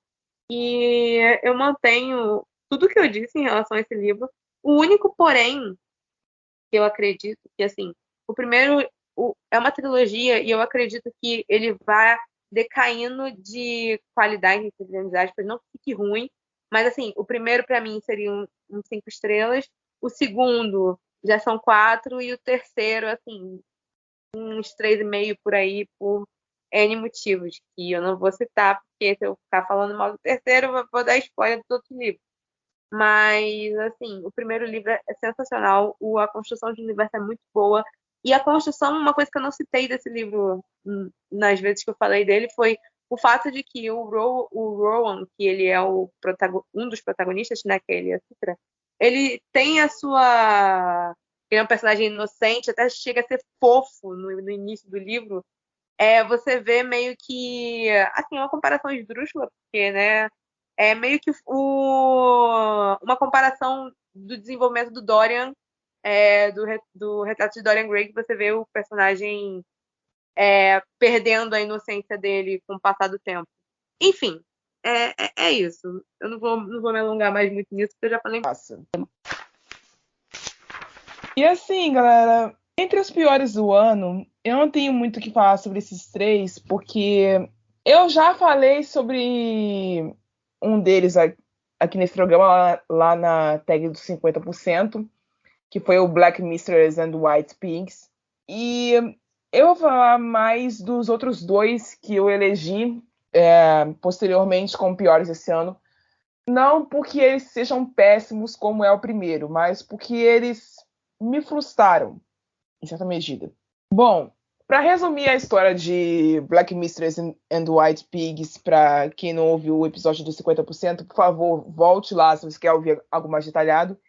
Speaker 4: E eu mantenho tudo que eu disse em relação a esse livro. O único, porém, que eu acredito que, assim, é uma trilogia e eu acredito que ele vai decaindo de qualidade, entre grandes aspas, não que fique ruim, mas assim, o primeiro para mim seria um 5 estrelas, o segundo já são 4 e o terceiro, assim, uns 3,5 por aí, por N motivos, que eu não vou citar, porque se eu ficar falando mal do terceiro, eu vou dar spoiler dos outros livros. Mas, assim, o primeiro livro é sensacional, a construção de universo é muito boa, e a construção, uma coisa que eu não citei desse livro nas vezes que eu falei dele, foi o fato de que o Rowan, que ele é um dos protagonistas, né, que ele é Citra, ele tem a sua... Ele é um personagem inocente, até chega a ser fofo no início do livro. Você vê meio que... Assim, uma comparação esdrúxula, porque, né, é meio que uma comparação do desenvolvimento do Dorian, do retrato de Dorian Gray, que você vê o personagem perdendo a inocência dele com o passar do tempo. Enfim, é isso. Eu não vou me alongar mais muito nisso, porque eu já falei.
Speaker 1: Nossa. E assim, galera, entre os piores do ano, eu não tenho muito o que falar sobre esses 3, porque eu já falei sobre um deles aqui nesse programa, lá na tag dos 50%, que foi o Black Mistress and White Pigs. E eu vou falar mais dos outros 2 que eu elegi posteriormente como piores esse ano. Não porque eles sejam péssimos como é o primeiro, mas porque eles me frustraram, em certa medida. Bom, para resumir a história de Black Mistress and White Pigs, para quem não ouviu o episódio do 50%, por favor, volte lá se você quer ouvir algo mais detalhado.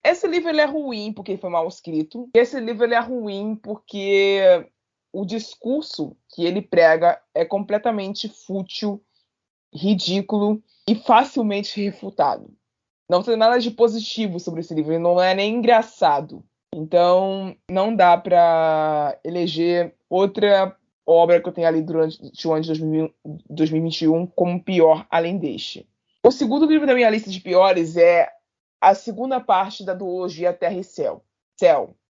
Speaker 1: Esse livro ele é ruim porque ele foi mal escrito. Esse livro ele é ruim porque o discurso que ele prega é completamente fútil, ridículo e facilmente refutado. Não tem nada de positivo sobre esse livro, ele não é nem engraçado. Então, não dá para eleger outra obra que eu tenha lido durante o ano de 2021 como pior além deste. O segundo livro da minha lista de piores é a segunda parte da duologia Terra e Céu.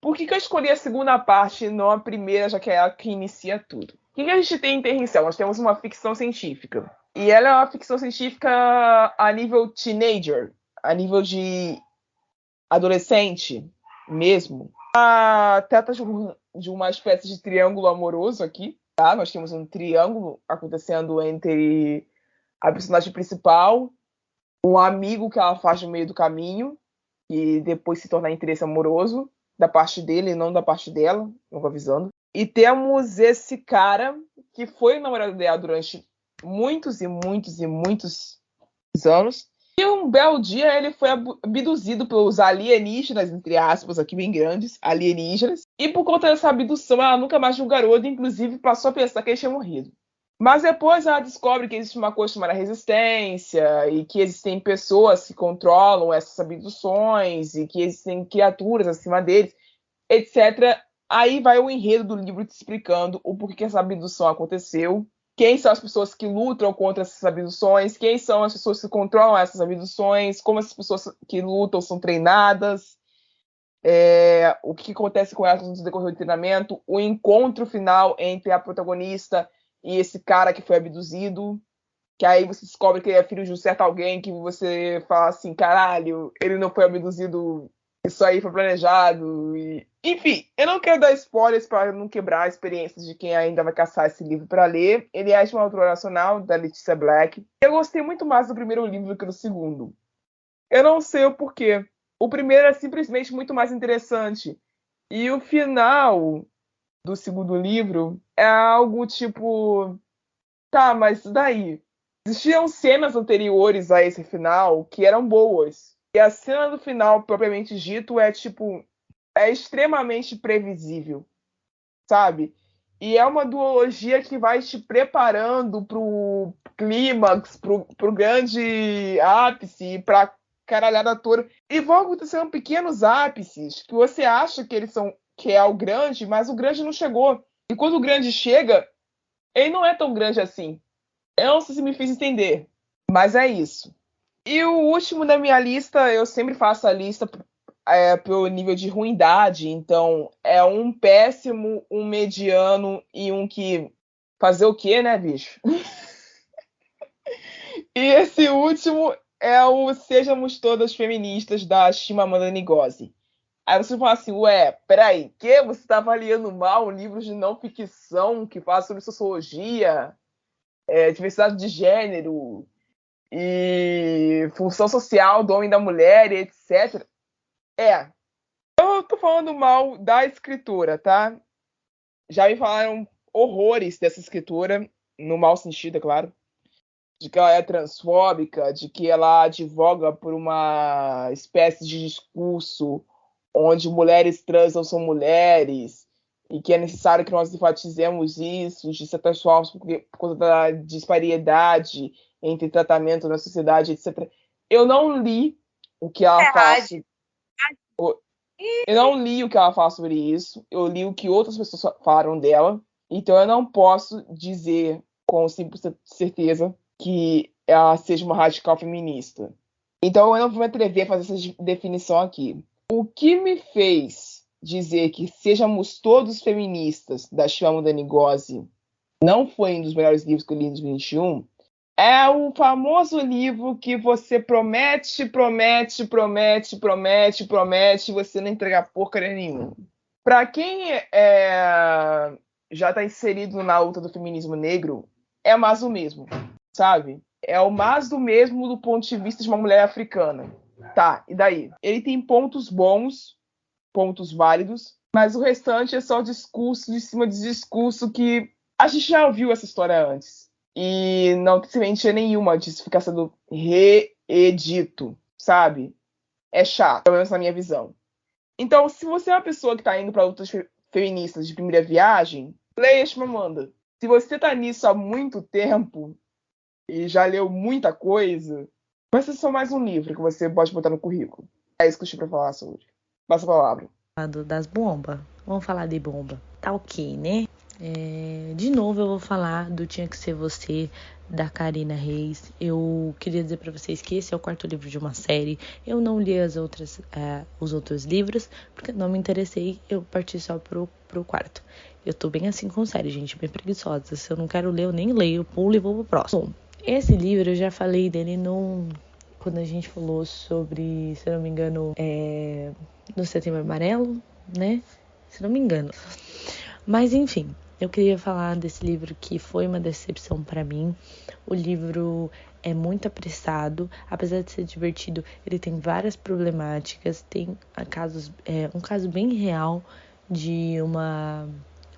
Speaker 1: Por que eu escolhi a segunda parte e não a primeira, já que é ela que inicia tudo? O que a gente tem em Terra e Céu? Nós temos uma ficção científica. E ela é uma ficção científica a nível teenager, a nível de adolescente mesmo. Trata de uma espécie de triângulo amoroso aqui, tá? Nós temos um triângulo acontecendo entre a personagem principal, um amigo que ela faz no meio do caminho, e depois se torna interesse amoroso da parte dele e não da parte dela, não vou avisando. E temos esse cara que foi namorado dela durante muitos e muitos e muitos anos. E um belo dia ele foi abduzido pelos alienígenas, entre aspas, aqui bem grandes, alienígenas. E por conta dessa abdução, ela nunca mais viu o garoto, inclusive passou a pensar que ele tinha morrido. Mas depois ela descobre que existe uma coisa chamada resistência e que existem pessoas que controlam essas abduções e que existem criaturas acima deles, etc. Aí vai o enredo do livro te explicando o porquê que essa abdução aconteceu, quem são as pessoas que lutam contra essas abduções, quem são as pessoas que controlam essas abduções, como essas pessoas que lutam são treinadas, o que acontece com elas no decorrer do treinamento, o encontro final entre a protagonista e esse cara que foi abduzido, que aí você descobre que ele é filho de um certo alguém, que você fala assim, caralho, ele não foi abduzido, isso aí foi planejado. Enfim, eu não quero dar spoilers para não quebrar a experiência de quem ainda vai caçar esse livro para ler. Ele é de uma autora nacional, da Leticia Black. Eu gostei muito mais do primeiro livro do que do segundo. Eu não sei o porquê. O primeiro é simplesmente muito mais interessante. E o final do segundo livro é algo tipo... Tá, mas daí? Existiam cenas anteriores a esse final que eram boas. E a cena do final, propriamente dito, é extremamente previsível, sabe? E é uma duologia que vai te preparando pro clímax, pro grande ápice, pra caralhada toda. E vão acontecendo pequenos ápices que você acha que é o grande, mas o grande não chegou. E quando o grande chega, ele não é tão grande assim. Eu não sei se me fiz entender, mas é isso. E o último da minha lista, eu sempre faço a lista pelo nível de ruindade. Então, é um péssimo, um mediano e um que... Fazer o quê, né, bicho? E esse último é o Sejamos Todas Feministas, da Chimamanda Ngozi. Aí você fala assim, ué, peraí, que você está avaliando mal um livro de não ficção que fala sobre sociologia, diversidade de gênero e função social do homem e da mulher, e etc. Eu tô falando mal da escritora, tá? Já me falaram horrores dessa escritora, no mau sentido, é claro, de que ela é transfóbica, de que ela advoga por uma espécie de discurso onde mulheres trans não são mulheres, e que é necessário que nós enfatizemos isso, de certas formas, por conta da disparidade entre tratamento na sociedade, etc. Eu não li o que ela fala. Eu não li o que ela fala sobre isso, eu li o que outras pessoas falaram dela, então eu não posso dizer com simples certeza que ela seja uma radical feminista. Então eu não vou me atrever a fazer essa definição aqui. O que me fez dizer que Sejamos Todos Feministas, da Chimamanda Ngozi, não foi um dos melhores livros que eu li em 2021, é o famoso livro que você promete, e você não entrega porcaria nenhuma. Para quem já está inserido na luta do feminismo negro, é mais o mesmo, sabe? É o mais do mesmo do ponto de vista de uma mulher africana. Tá, e daí? Ele tem pontos bons, pontos válidos, mas o restante é só discurso de cima de discurso que a gente já ouviu essa história antes. E não tem sementia nenhuma disso ficar sendo reedito, sabe? É chato, pelo menos na minha visão. Então, se você é uma pessoa que está indo para lutas feministas de primeira viagem, leia Chimamanda. Se você tá nisso há muito tempo e já leu muita coisa, vai ser só mais um livro que você pode botar no currículo. É isso que eu tinha pra falar sobre. Passa a palavra.
Speaker 6: Das bombas. Vamos falar de bomba. Tá ok, né? De novo eu vou falar do Tinha Que Ser Você, da Karina Reis. Eu queria dizer pra vocês que esse é o 4º livro de uma série. Eu não li os outros livros, porque não me interessei. Eu parti só pro 4º. Eu tô bem assim com série, gente, bem preguiçosa. Se eu não quero ler, eu nem leio, eu pulo e vou pro próximo. Bom, esse livro eu já falei dele quando a gente falou sobre, se não me engano, no Setembro Amarelo, né? Se não me engano. Mas enfim, eu queria falar desse livro que foi uma decepção para mim. O livro é muito apressado, apesar de ser divertido, ele tem várias problemáticas. Tem um caso bem real de uma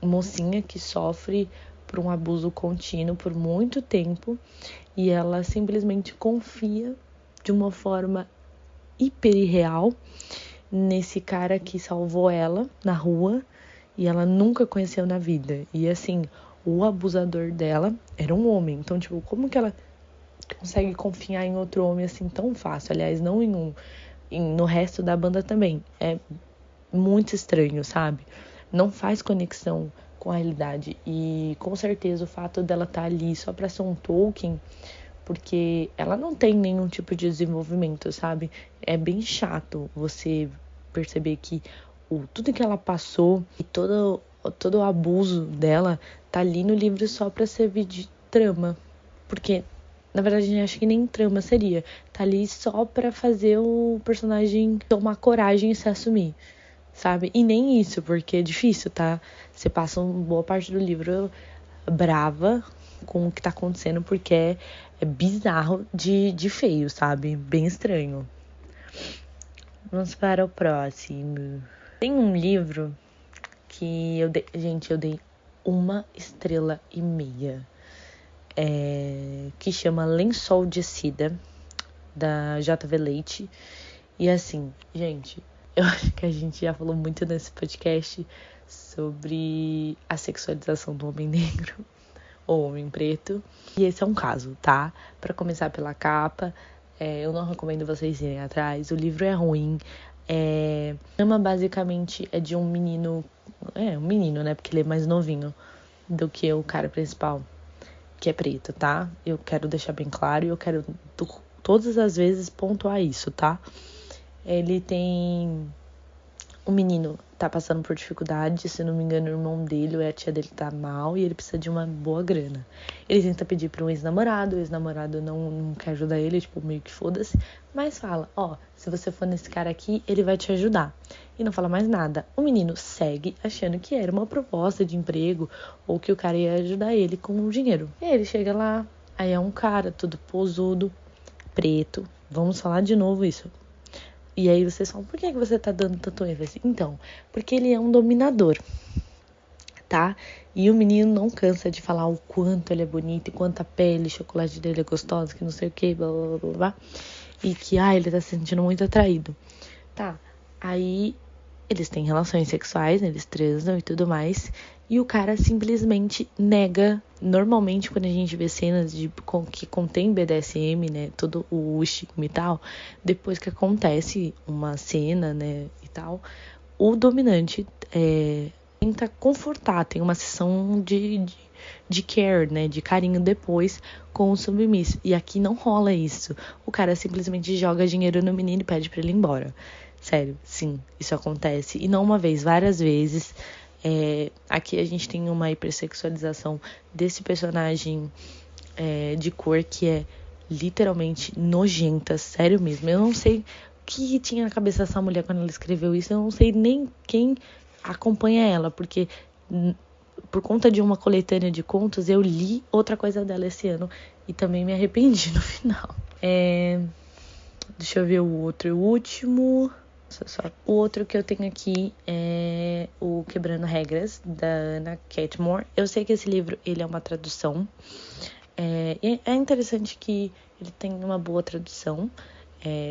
Speaker 6: mocinha que sofre por um abuso contínuo por muito tempo e ela simplesmente confia de uma forma hiper irreal nesse cara que salvou ela na rua e ela nunca conheceu na vida. E assim, o abusador dela era um homem. Então, tipo, como que ela consegue confiar em outro homem assim tão fácil? Aliás, não no resto da banda também. É muito estranho, sabe? Não faz conexão com a realidade. E com certeza o fato dela estar ali só pra ser um token, porque ela não tem nenhum tipo de desenvolvimento, sabe? É bem chato você perceber que tudo que ela passou e todo o abuso dela tá ali no livro só pra servir de trama. Porque, na verdade, eu acho que nem trama seria. Tá ali só pra fazer o personagem tomar coragem e se assumir, sabe? E nem isso, porque é difícil, tá? Você passa uma boa parte do livro brava com o que tá acontecendo, porque é bizarro de feio, sabe? Bem estranho. Vamos para o próximo. Tem um livro que eu dei 1,5 estrelas, que chama Lençol de Seda, da JV Leite. E assim, gente, eu acho que a gente já falou muito nesse podcast sobre a sexualização do homem negro ou homem preto. E esse é um caso, tá? Pra começar pela capa, eu não recomendo vocês irem atrás. O livro é ruim. Trama basicamente é de um menino, né? Porque ele é mais novinho do que o cara principal, que é preto, tá? Eu quero deixar bem claro e eu quero todas as vezes pontuar isso, tá? Ele tem o menino tá passando por dificuldade, se não me engano, o irmão dele ou a tia dele tá mal e ele precisa de uma boa grana. Ele tenta pedir pra um ex-namorado, o ex-namorado não quer ajudar ele, tipo, meio que foda-se, mas fala, se você for nesse cara aqui, ele vai te ajudar. E não fala mais nada. O menino segue achando que era uma proposta de emprego ou que o cara ia ajudar ele com o dinheiro. E aí ele chega lá, aí é um cara todo posudo, preto. Vamos falar de novo isso. E aí vocês falam, por que você tá dando tanto ênfase? Então, porque ele é um dominador, tá? E o menino não cansa de falar o quanto ele é bonito, e quanto a pele, o chocolate dele é gostoso, que não sei o que, blá, blá, blá, blá. E que, ele tá se sentindo muito atraído. Tá, aí eles têm relações sexuais, né? Eles transam e tudo mais. E o cara simplesmente nega. Normalmente, quando a gente vê cenas que contém BDSM, né? Todo o wishing e tal. Depois que acontece uma cena, né? E tal. O dominante tenta confortar. Tem uma sessão de care, né? De carinho depois com o submisso. E aqui não rola isso. O cara simplesmente joga dinheiro no menino e pede pra ele ir embora. Sério, sim, isso acontece. E não uma vez, várias vezes. Aqui a gente tem uma hipersexualização desse personagem de cor que é literalmente nojenta, sério mesmo. Eu não sei o que tinha na cabeça dessa mulher quando ela escreveu isso. Eu não sei nem quem acompanha ela, porque por conta de uma coletânea de contos, eu li outra coisa dela esse ano e também me arrependi no final. Deixa eu ver o outro e o último. O outro que eu tenho aqui é o Quebrando Regras, da Anna Catmull. Eu sei que esse livro ele é uma tradução. É interessante que ele tem uma boa tradução.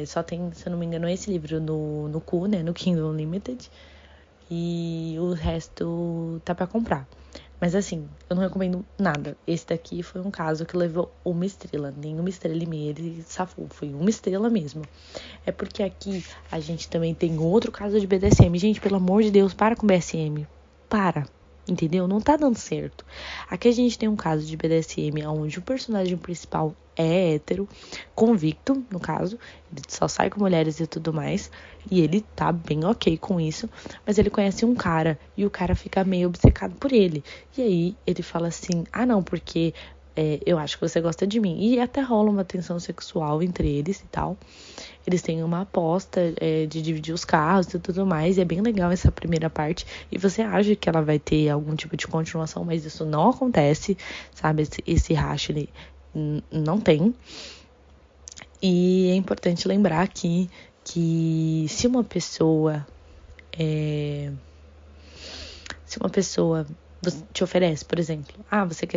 Speaker 6: Só tem, se eu não me engano, esse livro no Ku, né, no Kindle Unlimited. E o resto tá pra comprar. Mas assim, eu não recomendo nada. Esse daqui foi um caso que levou 1 estrela. Nem 1 estrela e meia ele safou. Foi 1 estrela mesmo. É porque aqui a gente também tem outro caso de BDSM. Gente, pelo amor de Deus, para com BDSM. Para. Entendeu? Não tá dando certo. Aqui a gente tem um caso de BDSM onde o personagem principal é hétero, convicto, no caso. Ele só sai com mulheres e tudo mais. E ele tá bem ok com isso. Mas ele conhece um cara e o cara fica meio obcecado por ele. E aí ele fala assim, não, porque eu acho que você gosta de mim. E até rola uma tensão sexual entre eles e tal. Eles têm uma aposta de dividir os carros e tudo mais. E é bem legal essa primeira parte. E você acha que ela vai ter algum tipo de continuação, mas isso não acontece, sabe? Esse racho ele não tem. E é importante lembrar aqui que se uma pessoa te oferece, por exemplo, você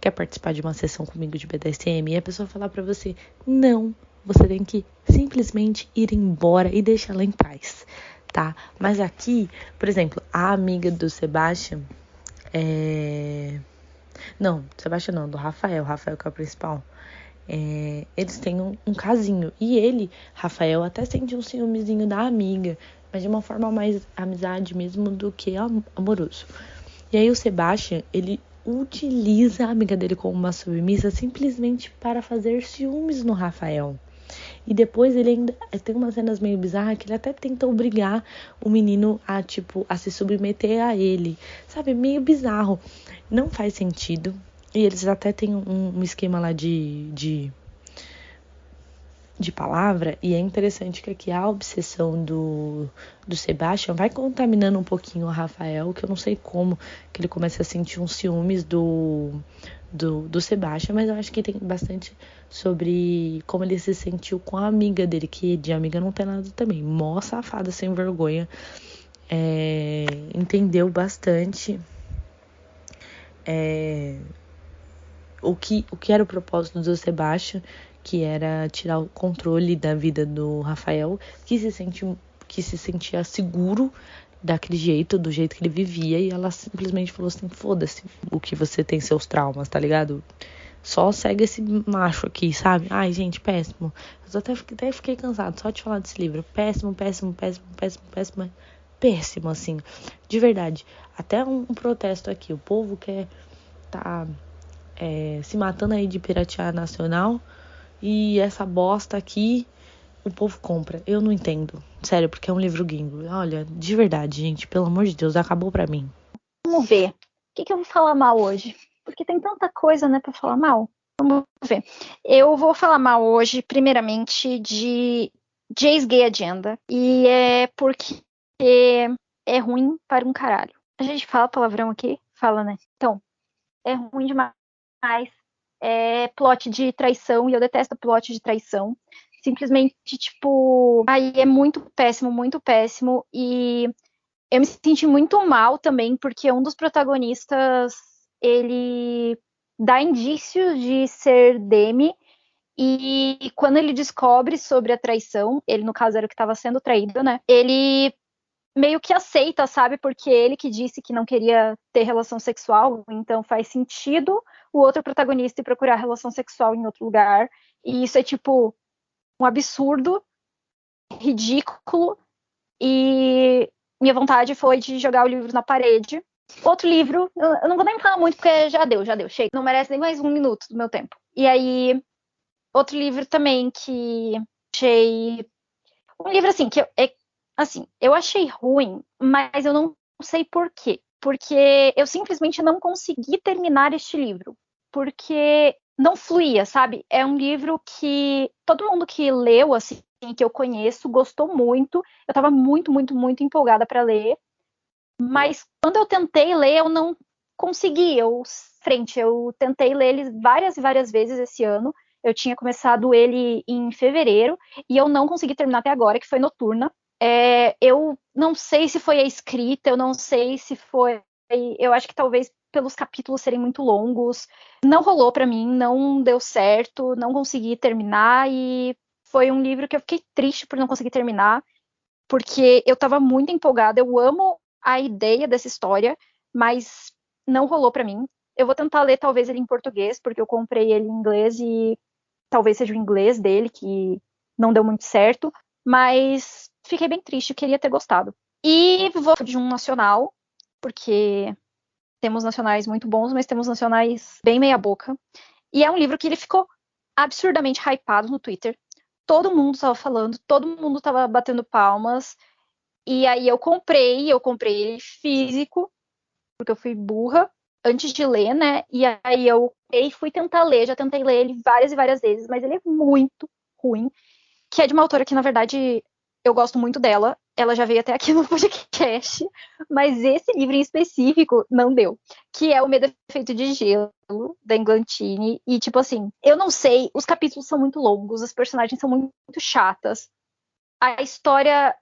Speaker 6: quer participar de uma sessão comigo de BDSM, e a pessoa falar pra você, não, você tem que simplesmente ir embora e deixar ela em paz, tá? Mas aqui, por exemplo, a amiga do Sebastian, Sebastian não, do Rafael que é o principal, eles têm um casinho, e ele, Rafael, até sente um ciúmezinho da amiga, mas de uma forma mais amizade mesmo do que amoroso. E aí o Sebastian, ele utiliza a amiga dele como uma submissa simplesmente para fazer ciúmes no Rafael. E depois ele ainda tem umas cenas meio bizarras que ele até tenta obrigar o menino a se submeter a ele. Sabe, meio bizarro. Não faz sentido. E eles até têm um esquema lá de palavra, e é interessante que aqui a obsessão do Sebastian vai contaminando um pouquinho o Rafael, que eu não sei como que ele começa a sentir uns ciúmes do Sebastian, mas eu acho que tem bastante sobre como ele se sentiu com a amiga dele, que de amiga não tem nada também, mó safada, sem vergonha, entendeu bastante o que era o propósito do Sebastian, que era tirar o controle da vida do Rafael, que se sentia seguro daquele jeito, do jeito que ele vivia, e ela simplesmente falou assim, foda-se o que você tem seus traumas, tá ligado? Só segue esse macho aqui, sabe? Ai, gente, péssimo. Eu até fiquei cansado só de falar desse livro. Péssimo, péssimo, péssimo, péssimo, péssimo, péssimo, assim. De verdade. Até um protesto aqui. O povo quer se matando aí de piratear nacional. E essa bosta aqui o povo compra. Eu não entendo. Sério, porque é um livro gringo. Olha, de verdade, gente, pelo amor de Deus, acabou pra mim.
Speaker 3: Vamos ver. O que eu vou falar mal hoje? Porque tem tanta coisa, né, pra falar mal. Vamos ver. Eu vou falar mal hoje, primeiramente, de Jay's Gay Agenda. E é porque é ruim para um caralho. A gente fala palavrão aqui? Fala, né? Então, é ruim demais. É plot de traição, e eu detesto plot de traição. Simplesmente, tipo, aí é muito péssimo, e eu me senti muito mal também, porque um dos protagonistas, ele dá indícios de ser Demi, e quando ele descobre sobre a traição, ele no caso era o que estava sendo traído, né? Ele meio que aceita, sabe? Porque ele que disse que não queria ter relação sexual, então faz sentido o outro protagonista ir procurar relação sexual em outro lugar. E isso é tipo um absurdo, ridículo, e minha vontade foi de jogar o livro na parede. Outro livro, eu não vou nem falar muito porque já deu, chega. Não merece nem mais 1 minuto do meu tempo. E aí, outro livro também que achei... Um livro assim, eu achei ruim, mas eu não sei por quê. Porque eu simplesmente não consegui terminar este livro. Porque não fluía, sabe? É um livro que todo mundo que leu, assim, que eu conheço, gostou muito. Eu estava muito empolgada para ler. Mas quando eu tentei ler, eu não consegui. Eu tentei ler ele várias e várias vezes esse ano. Eu tinha começado ele em fevereiro e eu não consegui terminar até agora, que foi Noturna. Eu não sei se foi a escrita, eu não sei se foi... Eu acho que talvez pelos capítulos serem muito longos. Não rolou para mim, não deu certo, não consegui terminar, e foi um livro que eu fiquei triste por não conseguir terminar, porque eu estava muito empolgada, eu amo a ideia dessa história, mas não rolou para mim. Eu vou tentar ler talvez ele em português, porque eu comprei ele em inglês e talvez seja o inglês dele que não deu muito certo, mas fiquei bem triste, eu queria ter gostado. E vou de um nacional, porque temos nacionais muito bons, mas temos nacionais bem meia boca. E é um livro que ele ficou absurdamente hypado no Twitter. Todo mundo estava falando, todo mundo estava batendo palmas. E aí eu comprei ele físico, porque eu fui burra antes de ler, né? E aí eu fui tentar ler, já tentei ler ele várias e várias vezes, mas ele é muito ruim. Que é de uma autora que, na verdade, eu gosto muito dela. Ela já veio até aqui no podcast, mas esse livro em específico não deu. Que é O Medo é Feito de Gelo, da Englantine. E, tipo assim, eu não sei, os capítulos são muito longos, as personagens são muito chatas, a história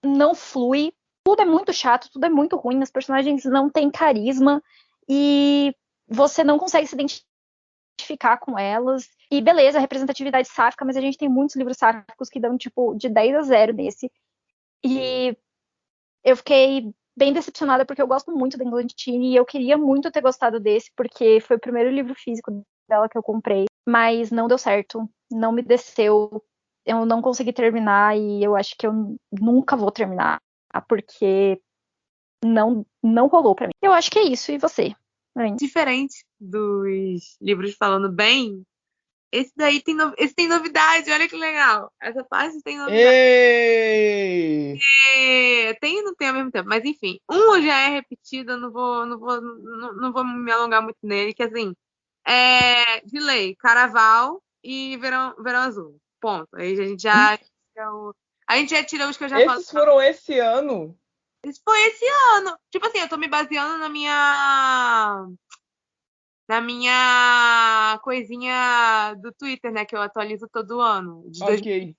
Speaker 3: não flui, tudo é muito chato, tudo é muito ruim, as personagens não têm carisma e você não consegue se identificar com elas. E beleza, representatividade sáfica, mas a gente tem muitos livros sáficos que dão tipo de 10-0 nesse. E eu fiquei bem decepcionada porque eu gosto muito da Englantine e eu queria muito ter gostado desse, porque foi o primeiro livro físico dela que eu comprei, mas não deu certo, não me desceu, eu não consegui terminar e eu acho que eu nunca vou terminar, porque não rolou pra mim. Eu acho que é isso, e você?
Speaker 4: Diferente dos livros falando bem, esse daí tem novidade, olha que legal. Essa parte tem novidade.
Speaker 1: Ei!
Speaker 4: Tem e não tem ao mesmo tempo, mas enfim. Um já é repetido, eu não vou me alongar muito nele, que assim, de lei, Caraval e Verão Azul. Ponto. Aí a gente já tira os que eu já falei.
Speaker 1: Esses foram esse ano?
Speaker 4: Isso foi esse ano. Tipo assim, eu tô me baseando na minha coisinha do Twitter, né? Que eu atualizo todo ano.
Speaker 1: Ok.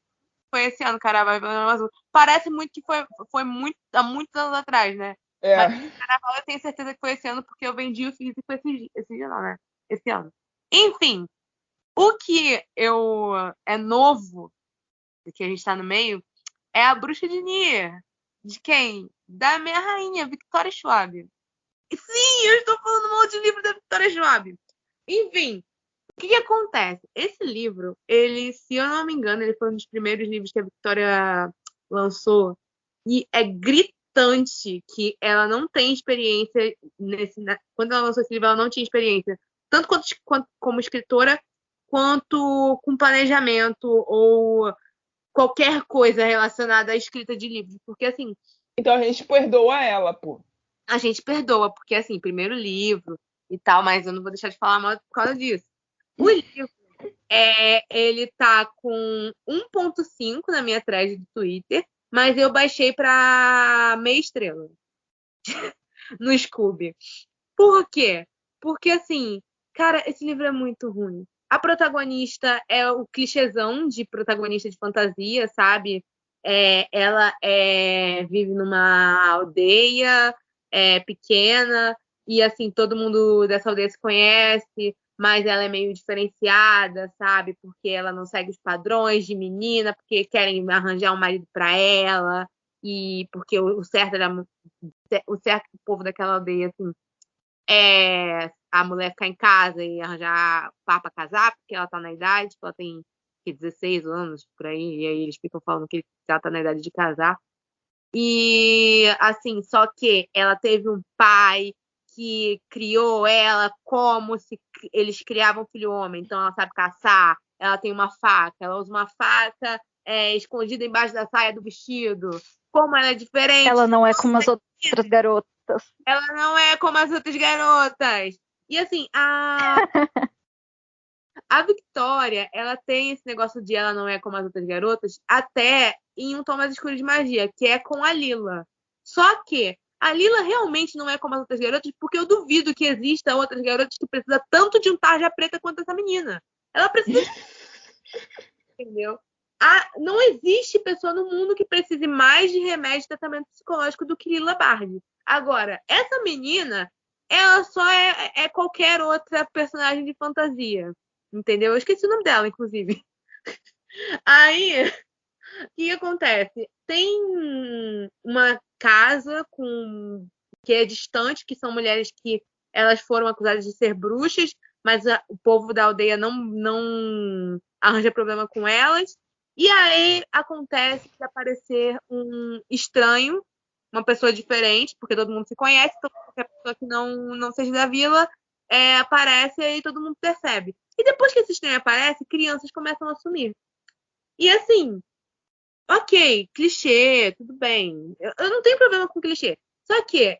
Speaker 4: Foi esse ano, Caraval e Verão Azul. Parece muito que foi muito, há muitos anos atrás, né? Mas Caraval eu tenho certeza que foi esse ano, porque eu vendi o físico esse dia não, né? Esse ano. Enfim, o que é novo, que a gente tá no meio, é A Bruxa de Nier. De quem? Da minha rainha, Victoria Schwab. Sim, eu estou falando mal de livro da Victoria Schwab. Enfim, o que acontece? Esse livro, se eu não me engano, ele foi um dos primeiros livros que a Victoria lançou. E é gritante que ela não tem experiência quando ela lançou esse livro, ela não tinha experiência. Tanto como escritora, quanto com planejamento ou qualquer coisa relacionada à escrita de livros. Porque, assim,
Speaker 1: Então a gente perdoa ela, pô.
Speaker 4: a gente perdoa, porque, assim, primeiro livro e tal, mas eu não vou deixar de falar mal por causa disso. O livro, ele tá com 1.5 na minha thread do Twitter, mas eu baixei pra meia estrela no Scooby. Por quê? Porque, assim, cara, esse livro é muito ruim. A protagonista é o clichêzão de protagonista de fantasia, sabe? Ela vive numa aldeia pequena e, assim, todo mundo dessa aldeia se conhece, mas ela é meio diferenciada, sabe? Porque ela não segue os padrões de menina, porque querem arranjar um marido para ela e porque o certo do povo daquela aldeia, assim, é a mulher ficar em casa e arranjar par pra casar, porque ela tá na idade, ela tem 16 anos, por aí, e aí eles ficam falando que ela tá na idade de casar. E, assim, só que ela teve um pai que criou ela como se eles criavam um filho homem, então ela sabe caçar, ela tem uma faca, ela usa uma faca escondida embaixo da saia do vestido. Como ela é diferente.
Speaker 3: Ela não é como as outras garotas.
Speaker 4: Ela não é como as outras garotas. E, assim, a Victoria, ela tem esse negócio de ela não é como as outras garotas, até em Um Tom Mais Escuro de Magia, que é com a Lila. Só que a Lila realmente não é como as outras garotas, porque eu duvido que exista outras garotas que precisam tanto de um tarja preta quanto essa menina. Ela precisa... Entendeu? Não existe pessoa no mundo que precise mais de remédio de tratamento psicológico do que Lila Bard. Agora, essa menina, ela só é qualquer outra personagem de fantasia. Entendeu? Eu esqueci o nome dela, inclusive. Aí, o que acontece? Tem uma casa que é distante, que são mulheres que elas foram acusadas de ser bruxas, mas o povo da aldeia não arranja problema com elas. E aí acontece de aparecer um estranho, uma pessoa diferente, porque todo mundo se conhece, então qualquer pessoa que não seja da vila aparece e todo mundo percebe. E depois que esse estranho aparece, crianças começam a sumir. E, assim, ok, clichê, tudo bem. Eu não tenho problema com clichê. Só que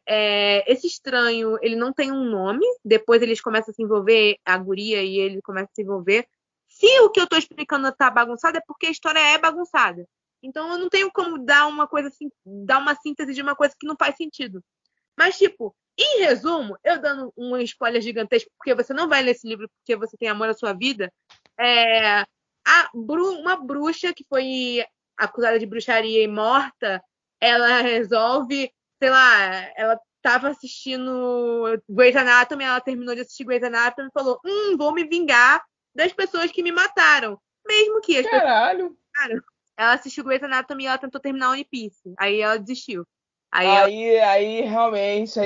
Speaker 4: esse estranho, ele não tem um nome. Depois eles começam a se envolver, a guria e ele começa a se envolver. Se o que eu tô explicando tá bagunçado, é porque a história é bagunçada. Então eu não tenho como dar uma coisa assim, dar uma síntese de uma coisa que não faz sentido. Mas, tipo, em resumo, eu dando um spoiler gigantesco, porque você não vai ler esse livro porque você tem amor à sua vida, uma bruxa que foi acusada de bruxaria e morta, ela resolve, sei lá, ela estava assistindo Grey's Anatomy, ela terminou de assistir Grey's Anatomy e falou, vou me vingar das pessoas que me mataram. Mesmo que as
Speaker 1: Caralho.
Speaker 4: pessoas me mataram. Ela assistiu Grey's Anatomy e ela tentou terminar One Piece. Aí ela desistiu.
Speaker 1: Aí realmente.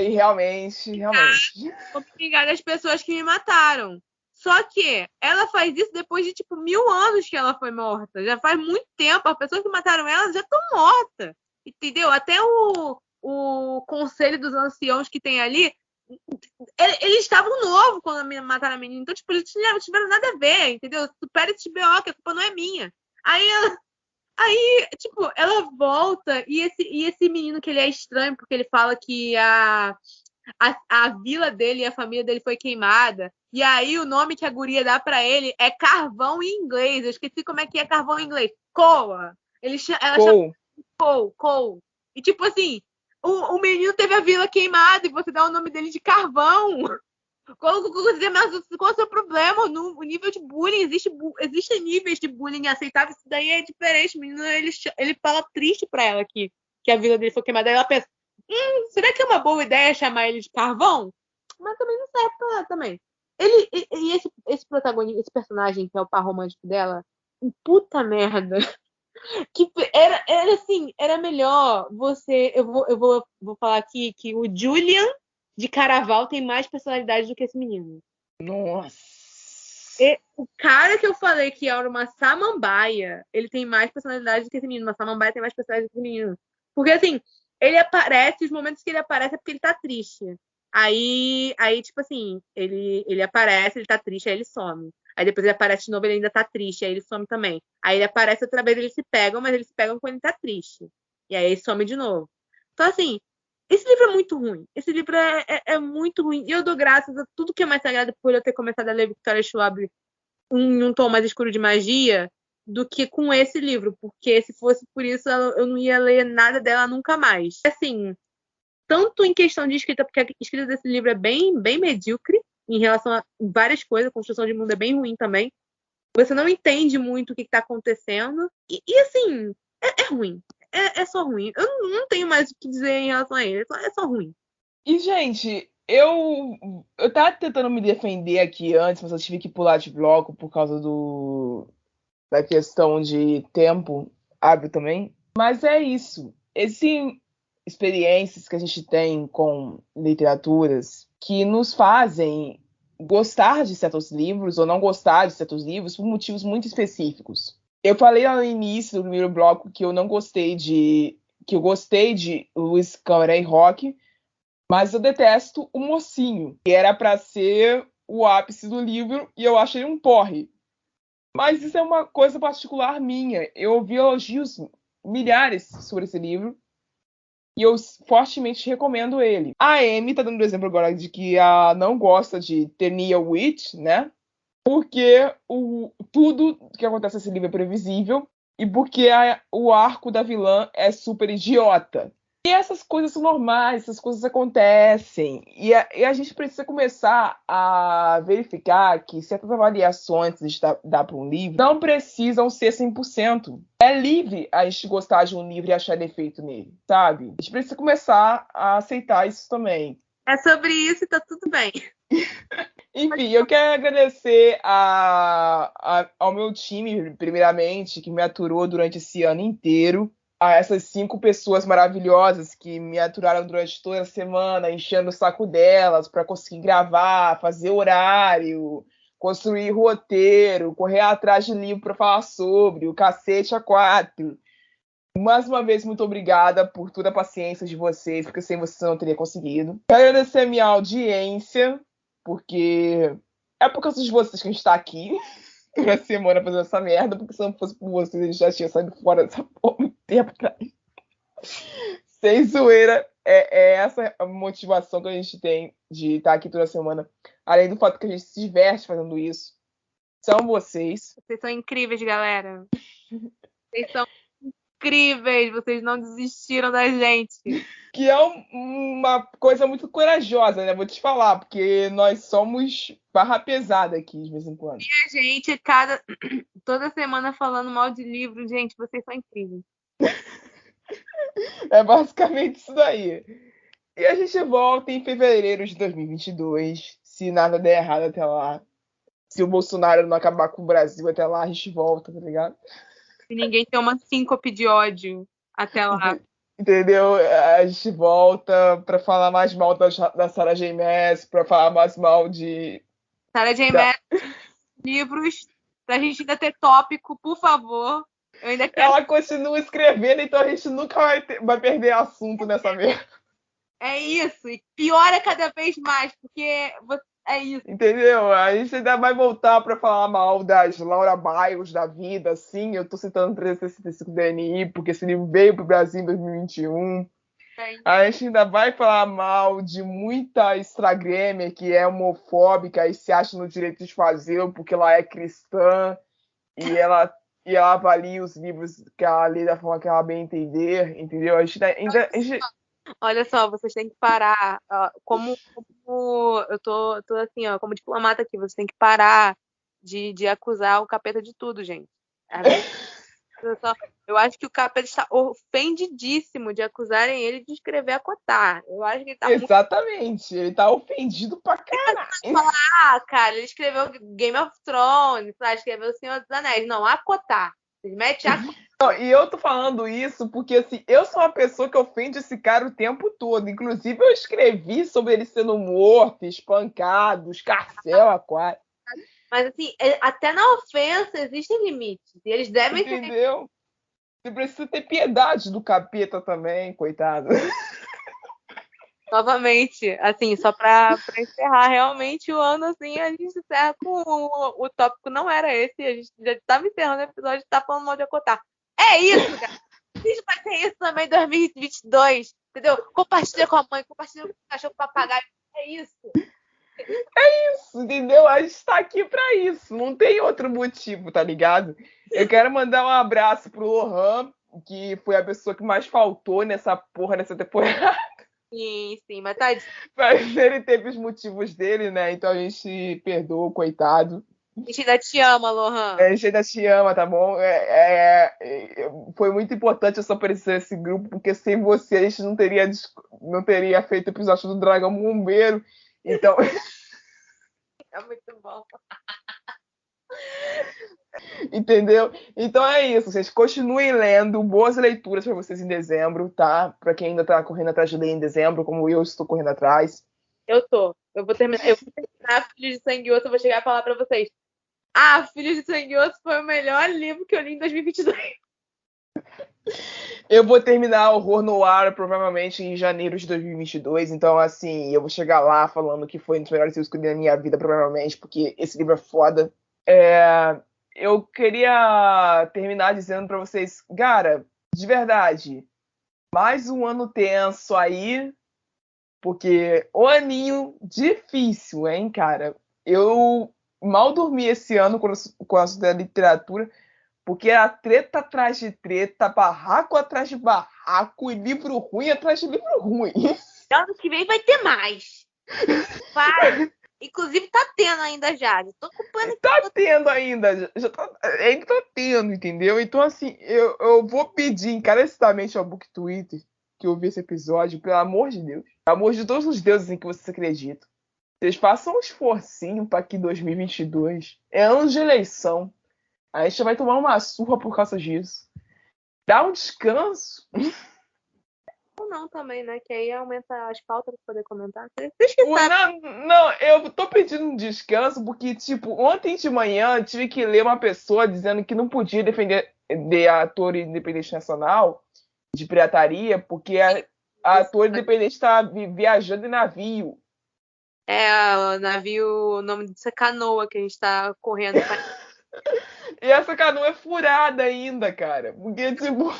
Speaker 4: Vou me vingar das pessoas que me mataram. Só que ela faz isso depois de, 1000 anos que ela foi morta. Já faz muito tempo. As pessoas que mataram ela já estão mortas. Entendeu? Até o conselho dos anciãos que tem ali, eles estavam novos quando mataram a menina. Então, eles não tiveram nada a ver, entendeu? Supera esse BO, que a culpa não é minha. Aí, ela volta e esse menino que ele é estranho, porque ele fala que a vila dele e a família dele foi queimada. E aí o nome que a guria dá pra ele é carvão em inglês. Eu esqueci como é que é carvão em inglês. Coa. Ela chama Coal. E tipo assim, o menino teve a vila queimada e você dá o nome dele de carvão. Qual é o seu problema? No nível de bullying, existem níveis de bullying aceitáveis. Isso daí é diferente. O menino, ele fala triste pra ela que a vila dele foi queimada. Aí ela pensa, será que é uma boa ideia chamar ele de carvão? Mas também não serve pra nada também. Esse protagonista, esse personagem que é o par romântico dela, puta merda. Que era assim, era melhor você. Eu vou falar aqui que o Julian de Caraval tem mais personalidade do que esse menino.
Speaker 1: Nossa.
Speaker 4: O cara que eu falei que era uma samambaia, ele tem mais personalidade do que esse menino. Uma samambaia tem mais personalidade do que esse menino. Porque assim, ele aparece, os momentos que ele aparece é porque ele tá triste. Aí, tipo assim, ele aparece, ele tá triste, aí ele some. Aí depois ele aparece de novo, ele ainda tá triste, aí ele some também. Aí ele aparece outra vez, eles se pegam, mas eles se pegam quando ele tá triste. E aí ele some de novo. Então, assim, esse livro é muito ruim. Esse livro é muito ruim. E eu dou graças a tudo que é mais sagrado por eu ter começado a ler Victoria Schwab em um tom mais escuro de magia do que com esse livro. Porque se fosse por isso, eu não ia ler nada dela nunca mais. Assim, tanto em questão de escrita, porque a escrita desse livro é bem, bem medíocre em relação a várias coisas, a construção de mundo é bem ruim também. Você não entende muito o que está acontecendo. E assim, é ruim. É só ruim. Eu não tenho mais o que dizer em relação a ele. É só ruim.
Speaker 1: E, gente, eu tava tentando me defender aqui antes, mas eu tive que pular de bloco por causa da questão de tempo hábil também. Mas é isso. Existem experiências que a gente tem com literaturas que nos fazem gostar de certos livros ou não gostar de certos livros por motivos muito específicos. Eu falei lá no início do primeiro bloco que eu gostei de Lewis Cameron Rock, mas eu detesto o mocinho, que era para ser o ápice do livro e eu achei um porre. Mas isso é uma coisa particular minha. Eu ouvi elogios milhares sobre esse livro e eu fortemente recomendo ele. A Amy tá dando um exemplo agora de que ela não gosta de Tenia Witch, né? Porque tudo que acontece nesse livro é previsível e porque o arco da vilã é super idiota. E essas coisas são normais, essas coisas acontecem. E a gente precisa começar a verificar que certas avaliações que a gente dá para um livro não precisam ser 100%. É livre a gente gostar de um livro e achar defeito nele, sabe? A gente precisa começar a aceitar isso também.
Speaker 4: É sobre isso e tá tudo bem.
Speaker 1: Enfim, eu quero agradecer ao meu time, primeiramente, que me aturou durante esse ano inteiro. A essas 5 pessoas maravilhosas que me aturaram durante toda a semana, enchendo o saco delas para conseguir gravar, fazer horário, construir roteiro, correr atrás de livro para falar sobre, o cacete a 4. Mais uma vez, muito obrigada por toda a paciência de vocês, porque sem vocês eu não teria conseguido. Quero agradecer a minha audiência, porque é por causa de vocês que a gente está aqui na semana fazendo essa merda, porque se não fosse por vocês, a gente já tinha saído fora dessa porra muito tempo atrás. Sem zoeira, é essa a motivação que a gente tem de estar aqui toda semana. Além do fato que a gente se diverte fazendo isso. São vocês.
Speaker 4: Vocês são incríveis, galera. Vocês são incríveis. Vocês não desistiram da gente.
Speaker 1: Que é uma coisa muito corajosa, né? Vou te falar, porque nós somos barra pesada aqui de vez em quando.
Speaker 4: E a gente, toda semana falando mal de livro, gente, vocês são incríveis.
Speaker 1: É basicamente isso daí. E a gente volta em fevereiro de 2022, se nada der errado até lá. Se o Bolsonaro não acabar com o Brasil até lá, a gente volta, tá ligado?
Speaker 4: Se ninguém tem uma síncope de ódio até lá.
Speaker 1: Entendeu? A gente volta pra falar mais mal da Sarah J. Maas, pra falar mais mal de...
Speaker 4: Sarah J. Maas, livros, pra gente ainda ter tópico, por favor. Eu ainda quero...
Speaker 1: Ela continua escrevendo, então a gente nunca vai perder assunto nessa merda.
Speaker 4: É isso. E piora cada vez mais, porque é isso.
Speaker 1: Entendeu? A gente ainda vai voltar pra falar mal das Laura Biles da vida, assim. Eu tô citando 365 DNI, porque esse livro veio pro Brasil em 2021. A gente ainda vai falar mal de muita Instagrammer que é homofóbica e se acha no direito de fazer porque ela é cristã e ela avalia os livros que ela lê da forma que ela bem entender, entendeu? A gente...
Speaker 4: Olha só, vocês têm que parar. Como eu tô assim, ó, como diplomata aqui, vocês têm que parar de acusar o capeta de tudo, gente. Eu acho que o capeta está ofendidíssimo de acusarem ele de escrever a Cotar. Eu acho que ele tá
Speaker 1: Exatamente, ele tá ofendido pra caralho.
Speaker 4: Cara, ele escreveu Game of Thrones, escreveu O Senhor dos Anéis. Não, a Cotar. Vocês metem a Cotar.
Speaker 1: E eu tô falando isso porque, assim, eu sou uma pessoa que ofende esse cara o tempo todo. Inclusive, eu escrevi sobre ele sendo morto, espancado, escarcel, aquário.
Speaker 4: Mas, assim, até na ofensa existem limites. E eles devem...
Speaker 1: Entendeu? Você precisa ter piedade do capeta também, coitado.
Speaker 4: Novamente, assim, só pra encerrar realmente o ano, assim, a gente encerra com o tópico não era esse, a gente já tava encerrando o episódio, tá falando mal de Acotar. É isso, cara! A gente vai ter isso também em 2022, entendeu? Compartilha com a mãe, compartilha com o cachorro, com o papagaio, é isso.
Speaker 1: Entendeu? A gente tá aqui pra isso. Não tem outro motivo, tá ligado? Eu quero mandar um abraço pro Lohan, que foi a pessoa que mais faltou nessa temporada.
Speaker 4: Sim, mas tá.
Speaker 1: Mas ele teve os motivos dele, né? Então a gente perdoa, coitado.
Speaker 4: A gente ainda te ama, Lohan.
Speaker 1: A gente ainda te ama, tá bom? Foi muito importante essa presença desse grupo, porque sem você a gente não teria feito o episódio do Dragão Bombeiro. Então.
Speaker 4: É muito bom.
Speaker 1: Entendeu? Então é isso, vocês continuem lendo, boas leituras para vocês em dezembro, tá? Para quem ainda tá correndo atrás de ler em dezembro, como eu estou correndo atrás.
Speaker 4: Eu vou terminar Filhos de Sangue e Osso, eu vou chegar a falar para vocês. Filhos de Sangue e Osso foi o melhor livro que eu li em 2022.
Speaker 1: Eu vou terminar Horror Noir provavelmente em janeiro de 2022, então assim, eu vou chegar lá falando que foi um dos melhores livros que eu li na minha vida, provavelmente, porque esse livro é foda. Eu queria terminar dizendo pra vocês, cara, de verdade, mais um ano tenso aí, porque o aninho difícil, hein, cara? Eu mal dormi esse ano com o assunto da literatura, porque era treta atrás de treta, barraco atrás de barraco e livro ruim atrás de livro ruim.
Speaker 4: Ano que vem vai ter mais. Vai. Inclusive tá tendo ainda já. Tô ocupando.
Speaker 1: Tá tendo ainda. Ainda tá tendo, entendeu? Então, assim, eu vou pedir encarecidamente ao Book Twitter que eu vi esse episódio, pelo amor de Deus. Pelo amor de todos os deuses em que vocês acreditam. Vocês façam um esforcinho para que 2022 é ano de eleição. A gente vai tomar uma surra por causa disso. Dá um descanso.
Speaker 4: Ou não também, né? Que aí aumenta as pautas pra poder comentar.
Speaker 1: Não, eu tô pedindo um descanso porque, tipo, ontem de manhã eu tive que ler uma pessoa dizendo que não podia defender de ator independente nacional de pirataria porque a ator independente tá viajando em navio.
Speaker 4: O navio, o nome disso é canoa, que a gente tá correndo.
Speaker 1: E essa canoa é furada ainda, cara. Porque, tipo.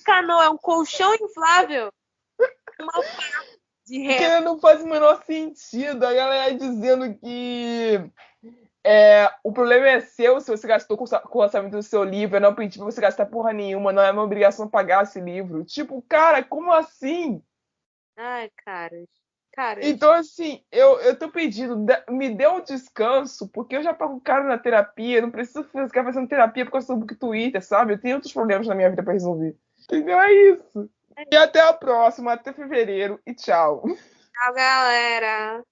Speaker 4: Canoa é um colchão inflável.
Speaker 1: Que não faz o menor sentido. A galera dizendo que o problema é seu se você gastou com o lançamento do seu livro. Eu não pedi pra você gastar porra nenhuma. Não é uma obrigação pagar esse livro. Tipo, cara, como assim?
Speaker 4: Ai, cara.
Speaker 1: Então, assim, eu tô pedindo, me dê um descanso, porque eu já pago caro na terapia, não preciso ficar fazendo terapia por causa do Book Twitter, sabe? Eu tenho outros problemas na minha vida pra resolver. Entendeu? É isso. E até a próxima, até fevereiro, e tchau.
Speaker 4: Tchau, galera.